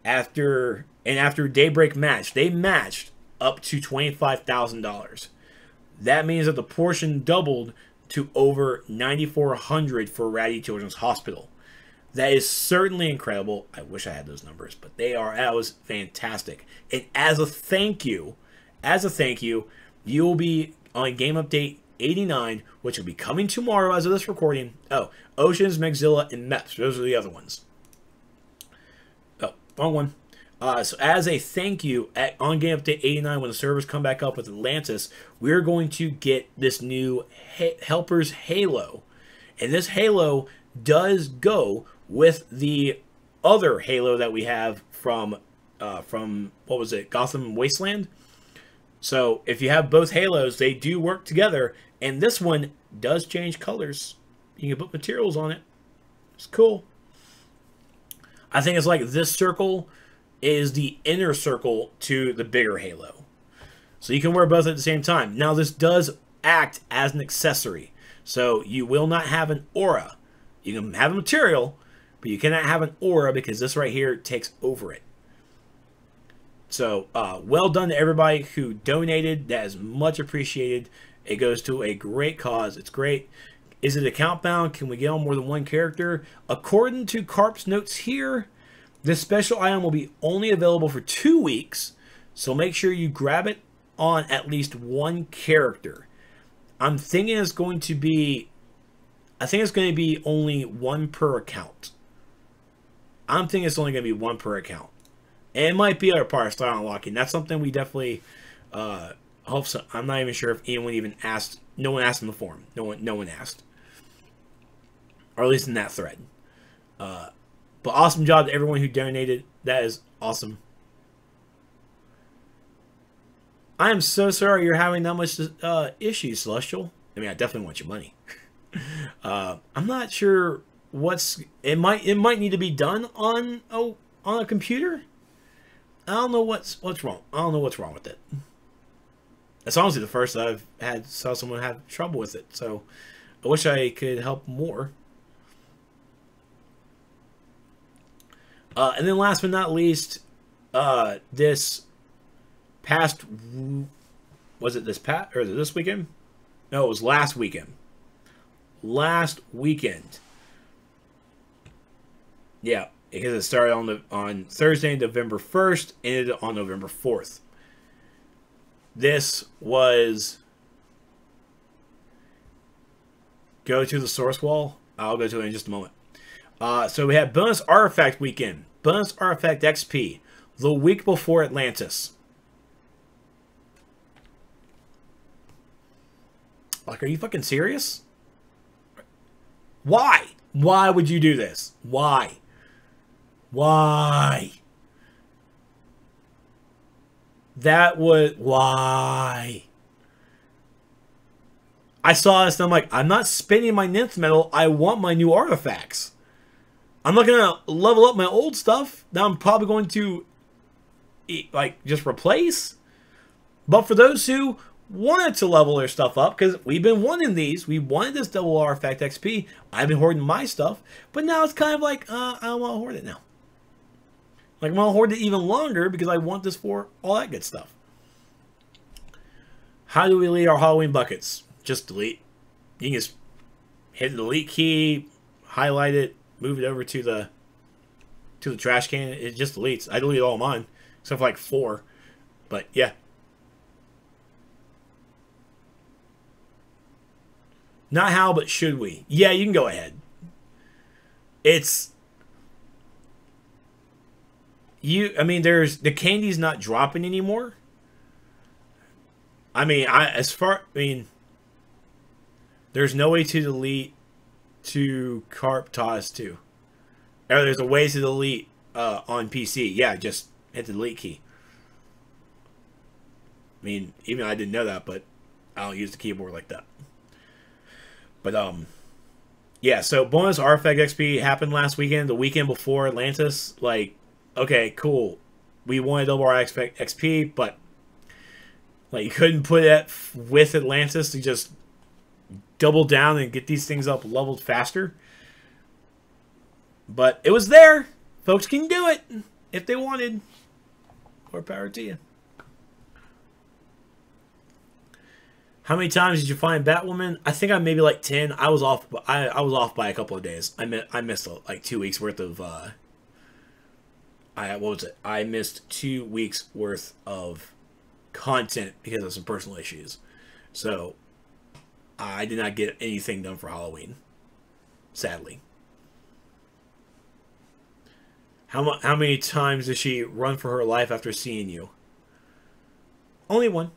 A: After Daybreak matched, they matched up to $25,000. That means that the portion doubled to over $9,400 for Rady Children's Hospital. That is certainly incredible. I wish I had those numbers, but that was fantastic. And as a thank you, you'll be on Game Update 89, which will be coming tomorrow as of this recording. Oh, Oceans, Megzilla, and Meps. Those are the other ones. Oh, wrong one. So as a thank you, on Game Update 89, when the servers come back up with Atlantis, we're going to get this new Helper's Halo. And this Halo does go with the other Halo that we have from what was it, Gotham Wasteland. So if you have both Halos, they do work together, and this one does change colors. You can put materials on it. It's cool. I think it's like this circle is the inner circle to the bigger Halo. So you can wear both at the same time. Now this does act as an accessory. So you will not have an aura. You can have a material, but you cannot have an aura because this right here takes over it. So, well done to everybody who donated. That is much appreciated. It goes to a great cause. It's great. Is it account bound? Can we get on more than one character? According to Carp's notes here, this special item will be only available for 2 weeks. So make sure you grab it on at least one character. I'm thinking it's going to be... I think it's going to be only one per account. I'm thinking it's only going to be one per account. And it might be our part of style unlocking. That's something we definitely hope so. I'm not even sure if anyone even asked. No one asked in the forum. No one asked. Or at least in that thread. But awesome job to everyone who donated. That is awesome. I am so sorry you're having that much issues, Celestial. I mean, I definitely want your money. I'm not sure what's... It might need to be done on a computer. I don't know what's wrong. I don't know what's wrong with it. That's honestly the first I've saw someone have trouble with it. So I wish I could help more. And then last but not least, this past... Was it this past... Or is it this weekend? No, it was last weekend. Last weekend. Yeah, because it started on Thursday, November 1st, ended on November 4th. This was... Go to the source wall. I'll go to it in just a moment. So we had Bonus Artifact Weekend. Bonus Artifact XP. The week before Atlantis. Like, are you fucking serious? Why? Why would you do this? Why? Why? That was... Why? I saw this and I'm like, I'm not spending my Nth Metal. I want my new artifacts. I'm not going to level up my old stuff. Now I'm probably going to, like, just replace. But for those who wanted to level their stuff up, because we've been wanting these. We wanted this double artifact XP. I've been hoarding my stuff. But now it's kind of like, I don't want to hoard it now. Like, I want to hoard it even longer because I want this for all that good stuff. How do we delete our Halloween buckets? Just delete. You can just hit the delete key, highlight it, move it over to the trash can. It just deletes. I deleted all mine, except for like 4. But yeah. Not how, but should we? Yeah, you can go ahead. It's... I mean, the candy's not dropping anymore. I mean, there's no way to delete to Carp Toss 2. Or there's a way to delete on PC. Yeah, just hit the delete key. I mean, even I didn't know that, but I don't use the keyboard like that. But, yeah, so bonus artifact XP happened last weekend, the weekend before Atlantis. Like, okay, cool. We wanted double our XP, but, like, you couldn't put it with Atlantis to just double down and get these things up leveled faster. But it was there. Folks can do it if they wanted. More power to you. How many times did you find Batwoman? I think I maybe like 10. I was off. I was off by a couple of days. I missed like 2 weeks worth of. What was it? I missed 2 weeks worth of content because of some personal issues. So I did not get anything done for Halloween. Sadly. How many times does she run for her life after seeing you? Only one.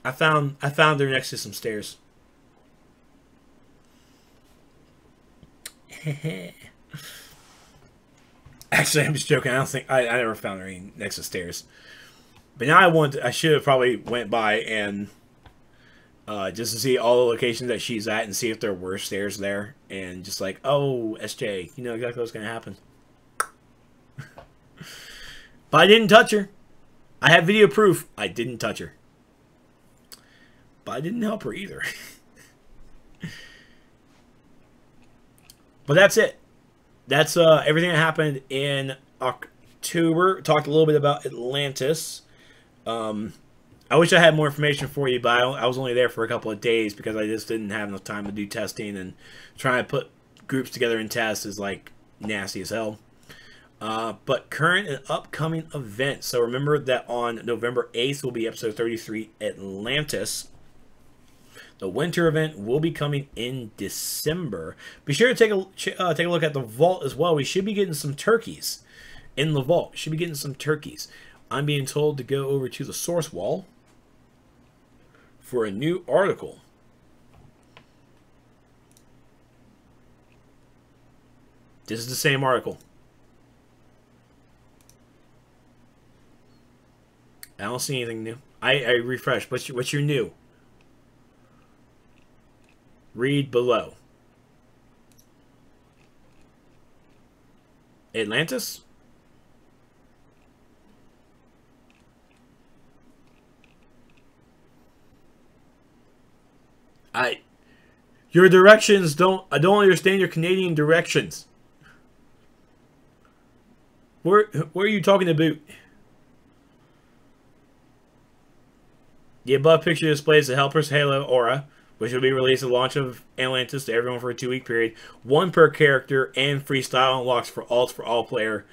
A: I found her next to some stairs. Actually, I'm just joking. I don't think I never found her next to stairs. But now I should have probably went by and just to see all the locations that she's at and see if there were stairs there, and just like, oh, SJ, you know exactly what's gonna happen. But I didn't touch her. I have video proof. I didn't touch her. But I didn't help her either. But that's it. That's everything that happened in October. Talked a little bit about Atlantis. I wish I had more information for you, but I was only there for a couple of days because I just didn't have enough time to do testing, and trying to put groups together and test is like nasty as hell. But current and upcoming events. So remember that on November 8th will be episode 33, Atlantis. The winter event will be coming in December. Be sure to take a look at the vault as well. We should be getting some turkeys in the vault. Should be getting some turkeys. I'm being told to go over to the source wall for a new article. This is the same article. I don't see anything new. I refreshed. What's your new? Read below. Atlantis? Your directions I don't understand your Canadian directions. Where are you talking about? The above picture displays the Helper's Halo aura, which will be released at the launch of Atlantis to everyone for a 2-week period. 1 per character, and freestyle unlocks for all player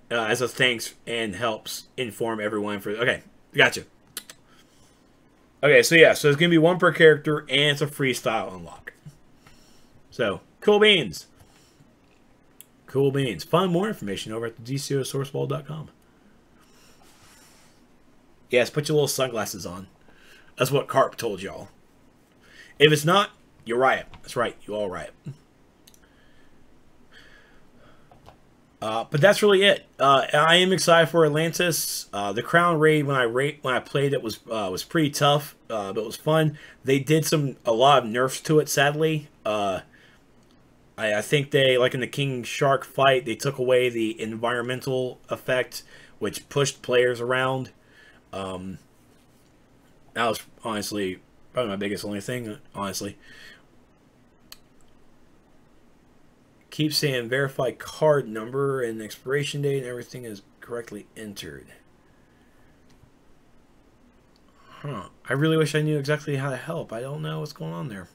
A: as a thanks, and helps inform everyone for... Okay, gotcha. Okay, so yeah, so it's going to be 1 per character, and it's a freestyle unlock. So, cool beans. Cool beans. Find more information over at the DCUO Yes, put your little sunglasses on. That's what Carp told y'all. If it's not, you're right. That's right. You all right. But that's really it. I am excited for Atlantis. The Crown raid when I played it was pretty tough, but it was fun. They did a lot of nerfs to it. Sadly, I think they, like in the King Shark fight, they took away the environmental effect, which pushed players around. That was honestly probably my biggest only thing, honestly. Keep saying verify card number and expiration date and everything is correctly entered. Huh. I really wish I knew exactly how to help. I don't know what's going on there.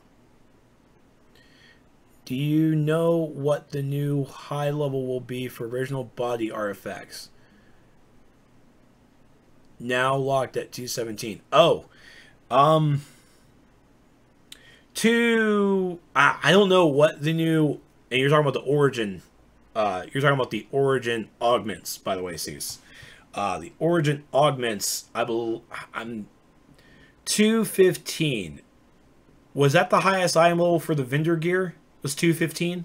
A: Do you know what the new high level will be for original body artifacts? Now locked at 217. Oh, I don't know what the new, and you're talking about the origin. You're talking about the origin augments, by the way, Cease. The origin augments, I'm 215. Was that the highest item level for the vendor gear? Was 215?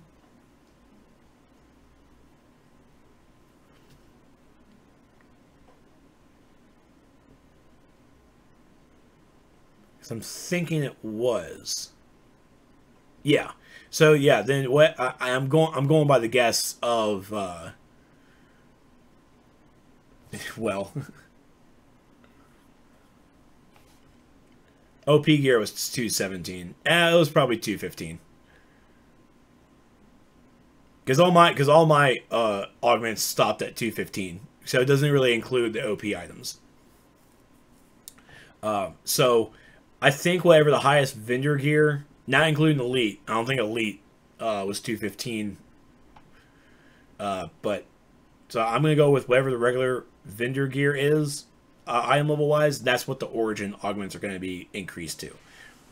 A: I'm thinking it was. Yeah. So yeah, then what I'm going by the guess of well, OP gear was 217. It was probably 215. Because all my augments stopped at 215, so it doesn't really include the OP items. So I think whatever the highest vendor gear, not including Elite, I don't think Elite was 215. But so I'm gonna go with whatever the regular vendor gear is, item level wise. That's what the origin augments are going to be increased to.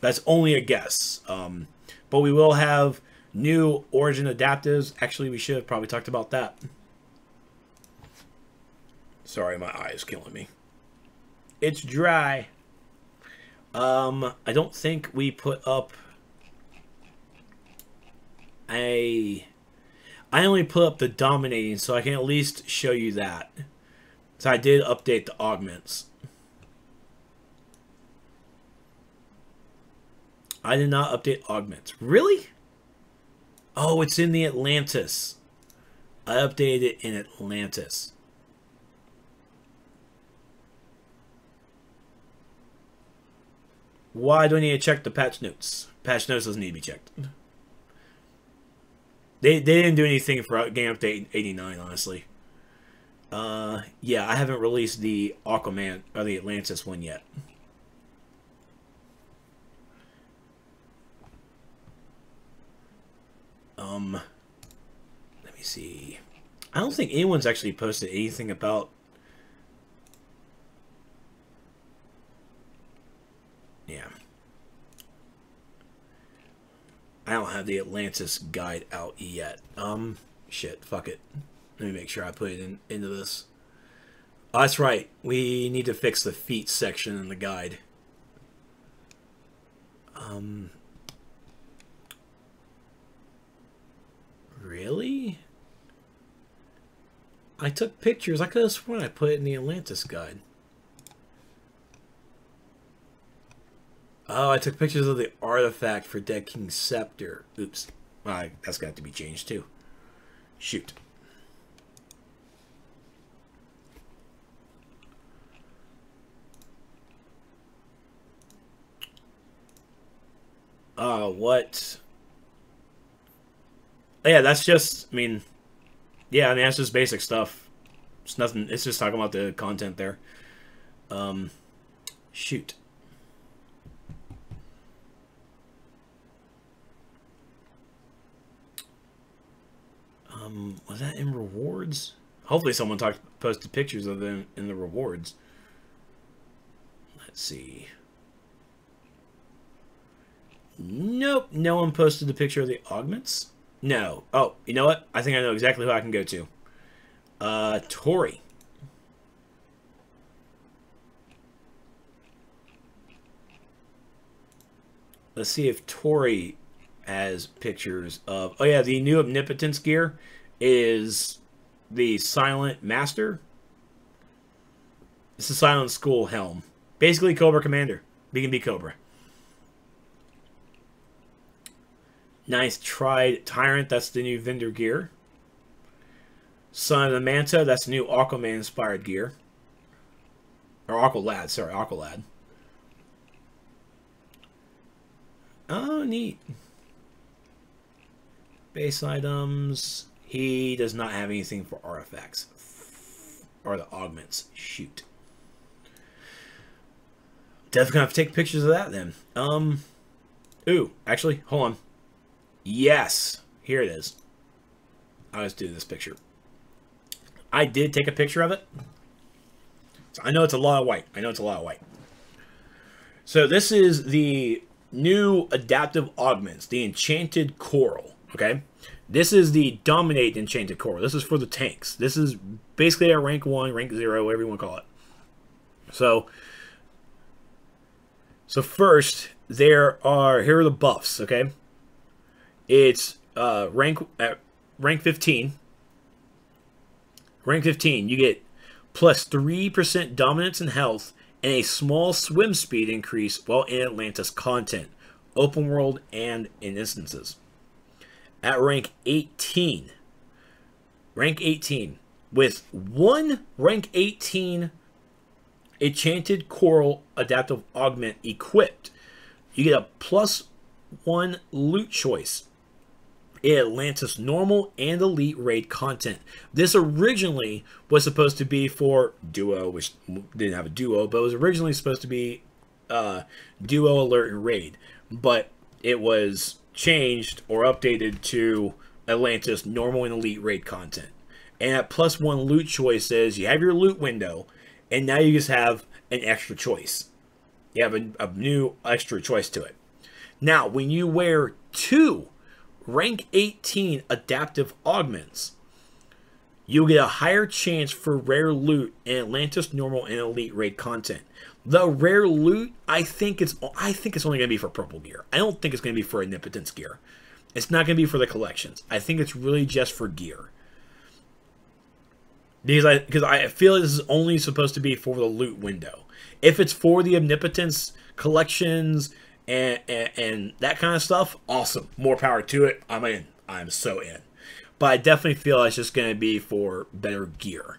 A: That's only a guess. But we will have new origin adaptives. Actually, we should have probably talked about that. Sorry, my eye is killing me. It's dry. I don't think we put up I only put up the dominating, so I can at least show you that. So I did update the augments. I did not update augments. Really? Oh, it's in the Atlantis. I updated it in Atlantis. Why do I need to check the patch notes? Patch notes doesn't need to be checked. They didn't do anything for game update 89, honestly. Yeah, I haven't released the Aquaman or the Atlantis one yet. Let me see. I don't think anyone's actually posted anything about... Yeah. I don't have the Atlantis guide out yet. Shit, fuck it. Let me make sure I put it into this. Oh, that's right. We need to fix the feet section in the guide. Really? I took pictures. I could have sworn I put it in the Atlantis guide. Oh, I took pictures of the artifact for Dead King's Scepter. Oops. That's got to be changed too. Shoot. What? Yeah, that's just, I mean, that's just basic stuff. It's nothing, it's just talking about the content there. Shoot. Was that in rewards? Hopefully someone posted pictures of them in the rewards. Let's see. Nope, no one posted the picture of the Augments. No. Oh, you know what? I think I know exactly who I can go to. Tori. Let's see if Tori has pictures of... Oh yeah, the new Omnipotence gear is the Silent Master. It's the Silent School helm. Basically Cobra Commander. B&B Cobra. Nice Tried Tyrant, that's the new vendor gear. Son of the Manta, that's the new Aquaman inspired gear. Or Aqualad, sorry, Aqualad. Oh, neat. Base items. He does not have anything for artifacts. Or the augments. Shoot. Definitely gonna have to take pictures of that then. Ooh, actually, hold on. Yes, here it is. I'll just do this picture. I did take a picture of it. So I know it's a lot of white. So this is the new adaptive augments, the Enchanted Coral. Okay, this is the Dominate Enchanted Coral. This is for the tanks. This is basically a rank 1, rank 0, whatever you want to call it. So first, here are the buffs. Okay. It's rank 15. Rank 15, you get plus 3% dominance and health and a small swim speed increase while in Atlantis content, open world and in instances. At rank 18, with one rank 18 Enchanted Coral adaptive augment equipped, you get a +1 loot choice in Atlantis normal and elite raid content. This originally was supposed to be for duo, which didn't have a duo, but it was originally supposed to be duo, alert, and raid, but it was changed or updated to Atlantis normal and elite raid content. And that +1 loot choice says you have your loot window, and now you just have an extra choice. You have a new extra choice to it. Now, when you wear 2 rank 18 adaptive augments, you'll get a higher chance for rare loot in Atlantis normal and elite raid content. The rare loot, I think it's only going to be for purple gear. I don't think it's going to be for Omnipotence gear. It's not going to be for the collections. I think it's really just for gear. Because I feel this is only supposed to be for the loot window. If it's for the Omnipotence collections and that kind of stuff, awesome. More power to it. I'm in. I'm so in. But I definitely feel it's just going to be for better gear.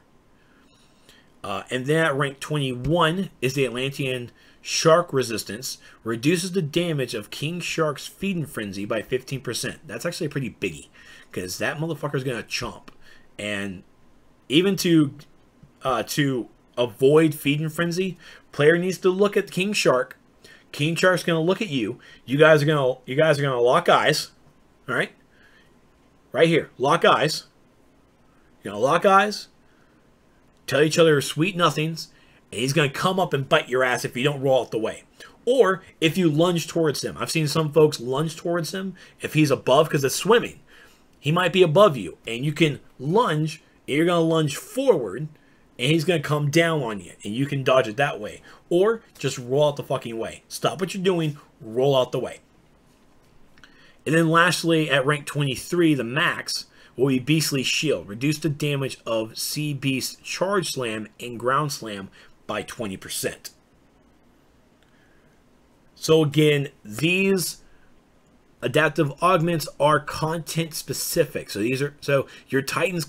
A: And then at rank 21 is the Atlantean Shark Resistance. Reduces the damage of King Shark's Feeding Frenzy by 15%. That's actually a pretty biggie, because that motherfucker's going to chomp. And even to to avoid Feed and Frenzy, player needs to look at King Shark. King Shark's going to look at you. You guys are going to lock eyes. All right? Right here. Lock eyes. You're going to lock eyes. Tell each other sweet nothings. And he's going to come up and bite your ass if you don't roll out the way. Or if you lunge towards him. I've seen some folks lunge towards him. If he's above, because it's swimming, he might be above you. And you can lunge. And you're going to lunge forward. And he's going to come down on you. And you can dodge it that way. Or just roll out the fucking way. Stop what you're doing. Roll out the way. And then lastly, at rank 23, the max will be Beastly Shield. Reduce the damage of Sea Beast Charge Slam and Ground Slam by 20%. So again, these adaptive augments are content specific. So these are your Titans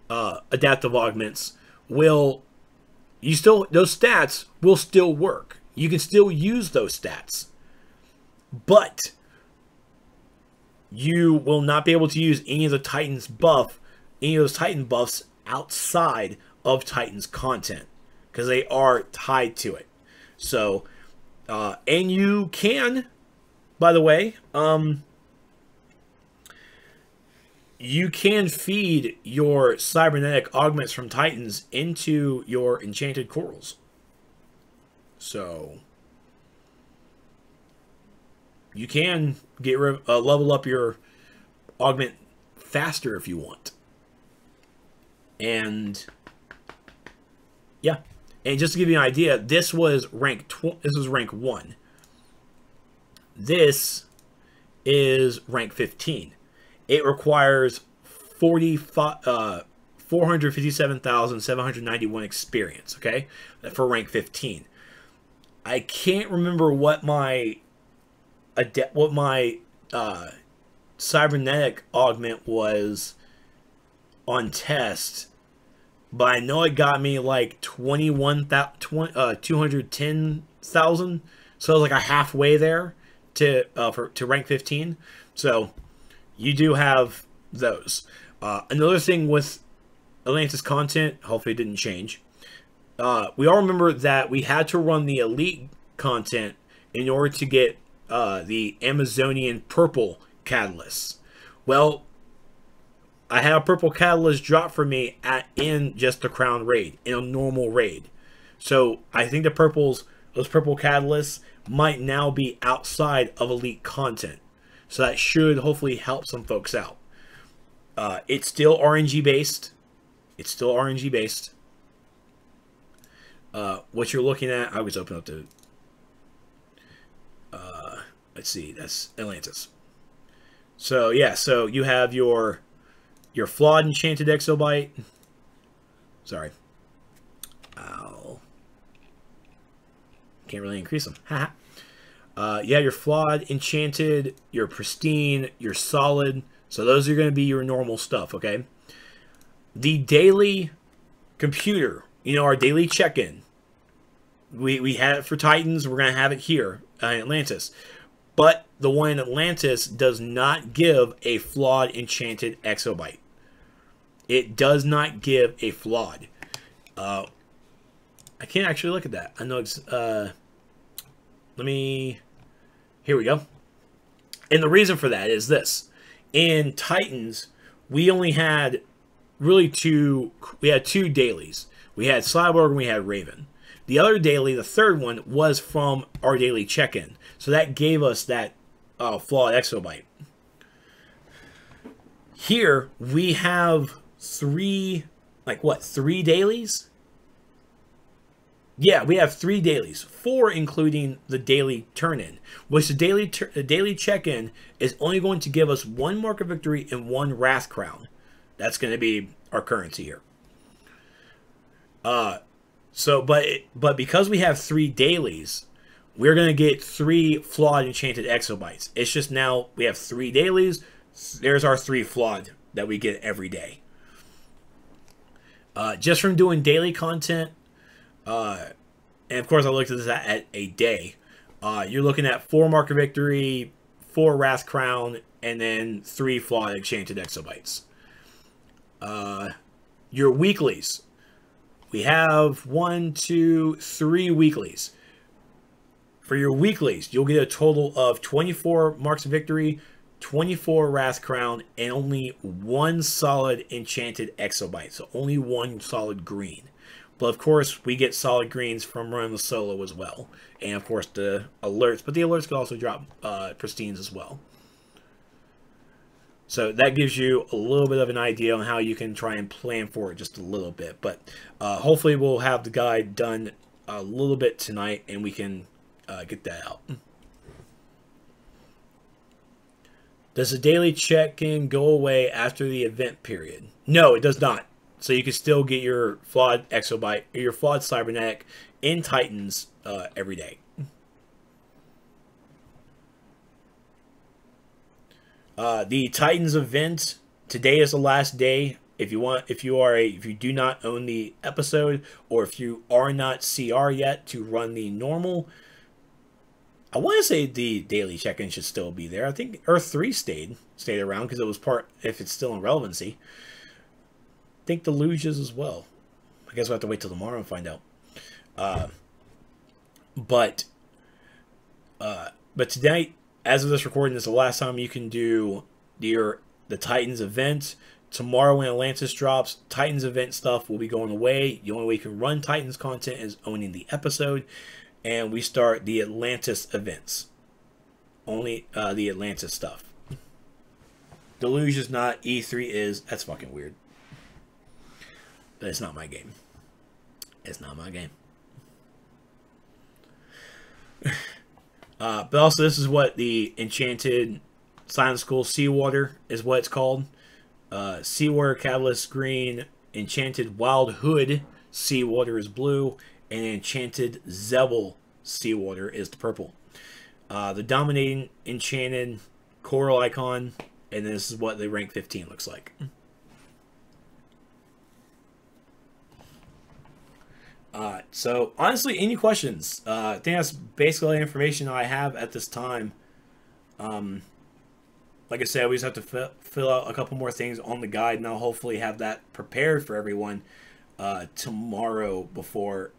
A: adaptive augments will those stats will still work. You can still use those stats. But you will not be able to use any of the Titans any of those Titan buffs outside of Titans content, because they are tied to it. So, and you can, by the way, you can feed your cybernetic augments from Titans into your enchanted corals. So you can get level up your augment faster if you want. And yeah, and just to give you an idea, this was rank 1. This is rank 15. It requires 457,791 experience. Okay, for rank 15. I can't remember what my cybernetic augment was on test, but I know it got me like 210,000. So I was like a halfway there to rank 15. So you do have those. Another thing with Atlantis content, hopefully it didn't change. We all remember that we had to run the elite content in order to get the Amazonian purple catalysts. Well, I had a purple catalyst drop for me in just the crown raid, in a normal raid. So I think those purple catalysts might now be outside of elite content. So that should hopefully help some folks out. It's still RNG based. What you're looking at, I always open up the let's see, that's Atlantis. So yeah, so you have your flawed enchanted exobyte. Sorry. Ow. Can't really increase them. Haha. You have your flawed, enchanted, your pristine, your solid. So those are going to be your normal stuff, okay? The daily computer, our daily check-in. We had it for Titans. We're going to have it here in Atlantis. But the one in Atlantis does not give a flawed enchanted exobyte. It does not give a flawed. I can't actually look at that. I know it's... Here we go. And the reason for that is this. In Titans, we only had really two dailies. We had Cyborg and we had Raven. The other daily, the third one, was from our daily check-in. So that gave us that flawed exobyte. Here, we have three dailies? Yeah, we have 3 dailies. 4 including the daily turn-in. Which the daily check-in is only going to give us 1 Mark of Victory and 1 Wrath Crown. That's going to be our currency here. But because we have 3 dailies, we're going to get 3 flawed enchanted exobytes. It's just now we have 3 dailies. There's our 3 flawed that we get every day. Just from doing daily content, and of course I looked at this at a day, you're looking at 4 Mark of Victory, 4 Wrath Crown, and then 3 flawed enchanted exobytes. Your weeklies. We have 1, 2, 3 weeklies. For your weeklies, you'll get a total of 24 Marks of Victory, 24 Wrath Crown, and only 1 solid Enchanted Exobyte. So only 1 solid green. But of course, we get solid greens from running the solo as well. And of course, the alerts. But the alerts can also drop pristines as well. So that gives you a little bit of an idea on how you can try and plan for it just a little bit. But hopefully we'll have the guide done a little bit tonight and we can get that out. Does the daily check-in go away after the event period? No, it does not. So you can still get your flawed Exobyte or your flawed Cybernetic in Titans every day. The Titans event today is the last day. If you do not own the episode, or if you are not CR yet to run the normal, I want to say the daily check-in should still be there. I think Earth 3 stayed around because it was part, if it's still in relevancy. I think the Luges as well. I guess we'll have to wait till tomorrow and find out. But tonight, as of this recording, is the last time you can do the Titans event. Tomorrow when Atlantis drops, Titans event stuff will be going away. The only way you can run Titans content is owning the episode. And we start the Atlantis events. Only the Atlantis stuff. Deluge is not, E3 is. That's fucking weird. But it's not my game. It's not my game. But also, this is what the Enchanted Silent School Seawater is what it's called. Seawater Catalyst green, Enchanted Wild Hood Seawater is blue, and Enchanted Zebel Seawater is the purple. The dominating Enchanted Coral icon, and this is what the rank 15 looks like. So, honestly, any questions? I think that's basically all the information I have at this time. Like I said, we just have to fill out a couple more things on the guide, and I'll hopefully have that prepared for everyone tomorrow before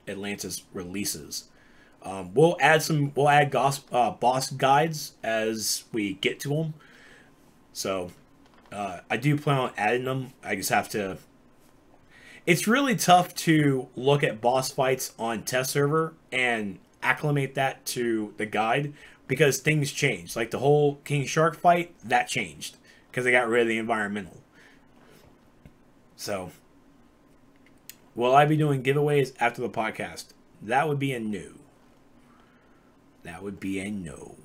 A: Atlantis releases. We'll add boss guides as we get to them. So, I do plan on adding them. I just have to... It's really tough to look at boss fights on test server and acclimate that to the guide because things change. Like the whole King Shark fight, that changed because they got rid of the environmental. So, will I be doing giveaways after the podcast? That would be a no. That would be a no.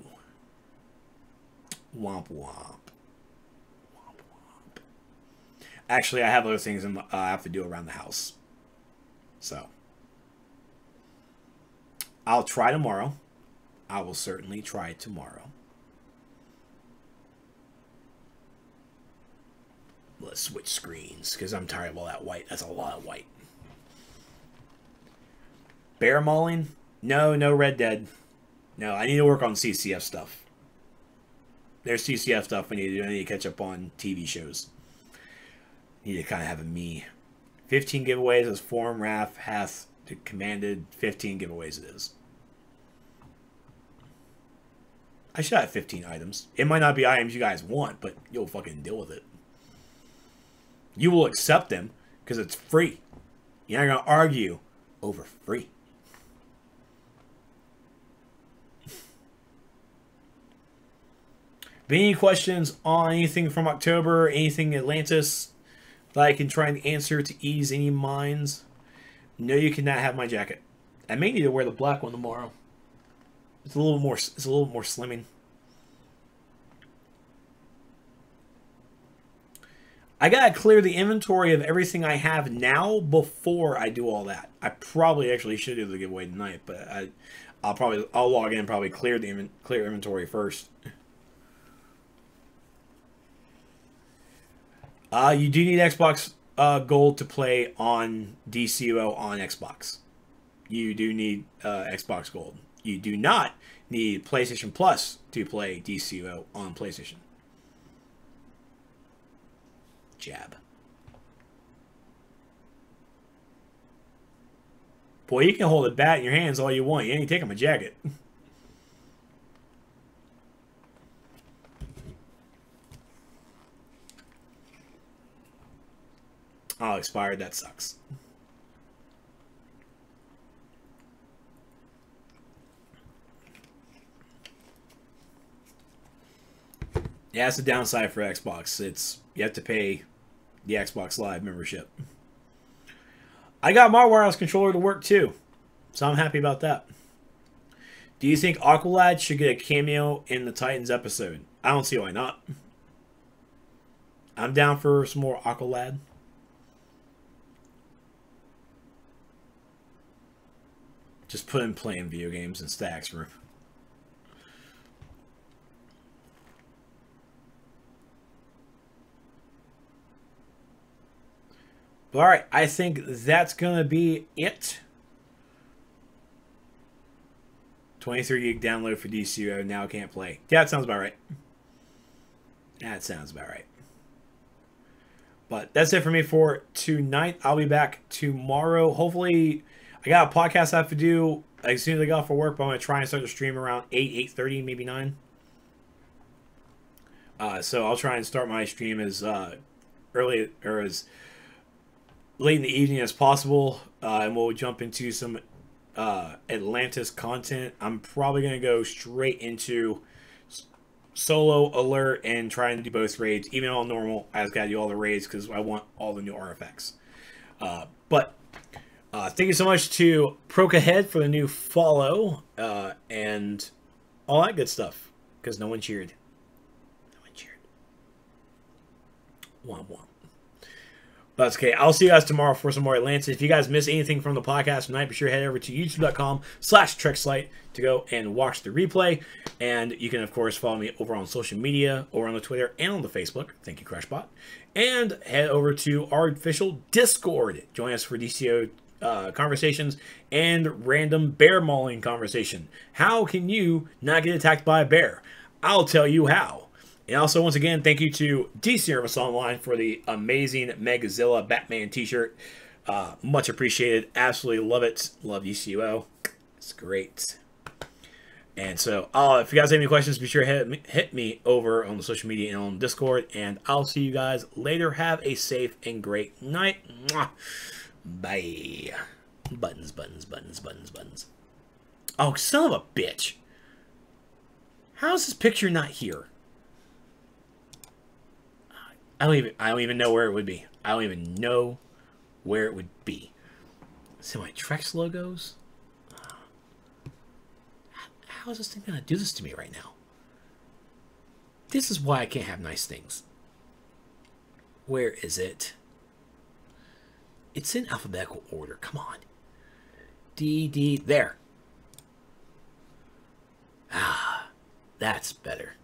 A: Womp womp. Actually, I have other things I have to do around the house. So, I'll try tomorrow. I will certainly try tomorrow. Let's switch screens, because I'm tired of all that white. That's a lot of white. Bear mauling? No, no Red Dead. No, I need to work on CCF stuff. There's CCF stuff I need to do. I need to catch up on TV shows. Need to kind of have a me. 15 giveaways as Form Wrath hath commanded. 15 giveaways it is. I should have 15 items. It might not be items you guys want, but you'll fucking deal with it. You will accept them because it's free. You're not going to argue over free. But any questions on anything from October, anything Atlantis that I can try and answer to ease any minds? No, you cannot have my jacket. I may need to wear the black one tomorrow. It's a little more slimming. I gotta clear the inventory of everything I have now before I do all that. I probably actually should do the giveaway tonight, but I'll log in and probably clear inventory first. You do need Xbox Gold to play on DCUO on Xbox. You do need Xbox Gold. You do not need PlayStation Plus to play DCUO on PlayStation. Jab. Boy, you can hold a bat in your hands all you want. You ain't taking my jacket. Oh, expired. That sucks. Yeah, that's the downside for Xbox. It's you have to pay the Xbox Live membership. I got my wireless controller to work too, so I'm happy about that. Do you think Aqualad should get a cameo in the Titans episode? I don't see why not. I'm down for some more Aqualad. Just put him playing video games in Stack's room. But all right, I think that's going to be it. 23 gig download for DCUO, now can't play. Yeah, that sounds about right. That sounds about right. But that's it for me for tonight. I'll be back tomorrow. Hopefully, I got a podcast I have to do as soon as I get off for work, but I'm going to try and start the stream around 8, 8:30, maybe 9. So I'll try and start my stream as early or as late in the evening as possible, and we'll jump into some Atlantis content. I'm probably going to go straight into solo alert and try and do both raids, even on normal. I just got to do all the raids because I want all the new artifacts. But thank you so much to Procahead for the new follow and all that good stuff, because no one cheered. No one cheered. Womp womp. That's okay. I'll see you guys tomorrow for some more Atlantis. If you guys miss anything from the podcast tonight, be sure to head over to youtube.com/Trexlight to go and watch the replay. And you can, of course, follow me over on social media, or on the Twitter and on the Facebook. Thank you, Crashbot. And head over to our official Discord. Join us for DCO conversations and random bear mauling conversation. How can you not get attacked by a bear? I'll tell you how. And also, once again, thank you to D-Service Online for the amazing Megazilla Batman t-shirt. Much appreciated. Absolutely love it. Love DCUO. It's great. And so, if you guys have any questions, be sure to hit me over on the social media and on Discord. And I'll see you guys later. Have a safe and great night. Mwah. Bye. Buttons, buttons, buttons, buttons, buttons. Oh, son of a bitch. How is this picture not here? I don't even know where it would be. I don't even know where it would be. See my Trex logos? How is this thing gonna do this to me right now? This is why I can't have nice things. Where is it? It's in alphabetical order. Come on. D, there. Ah, that's better.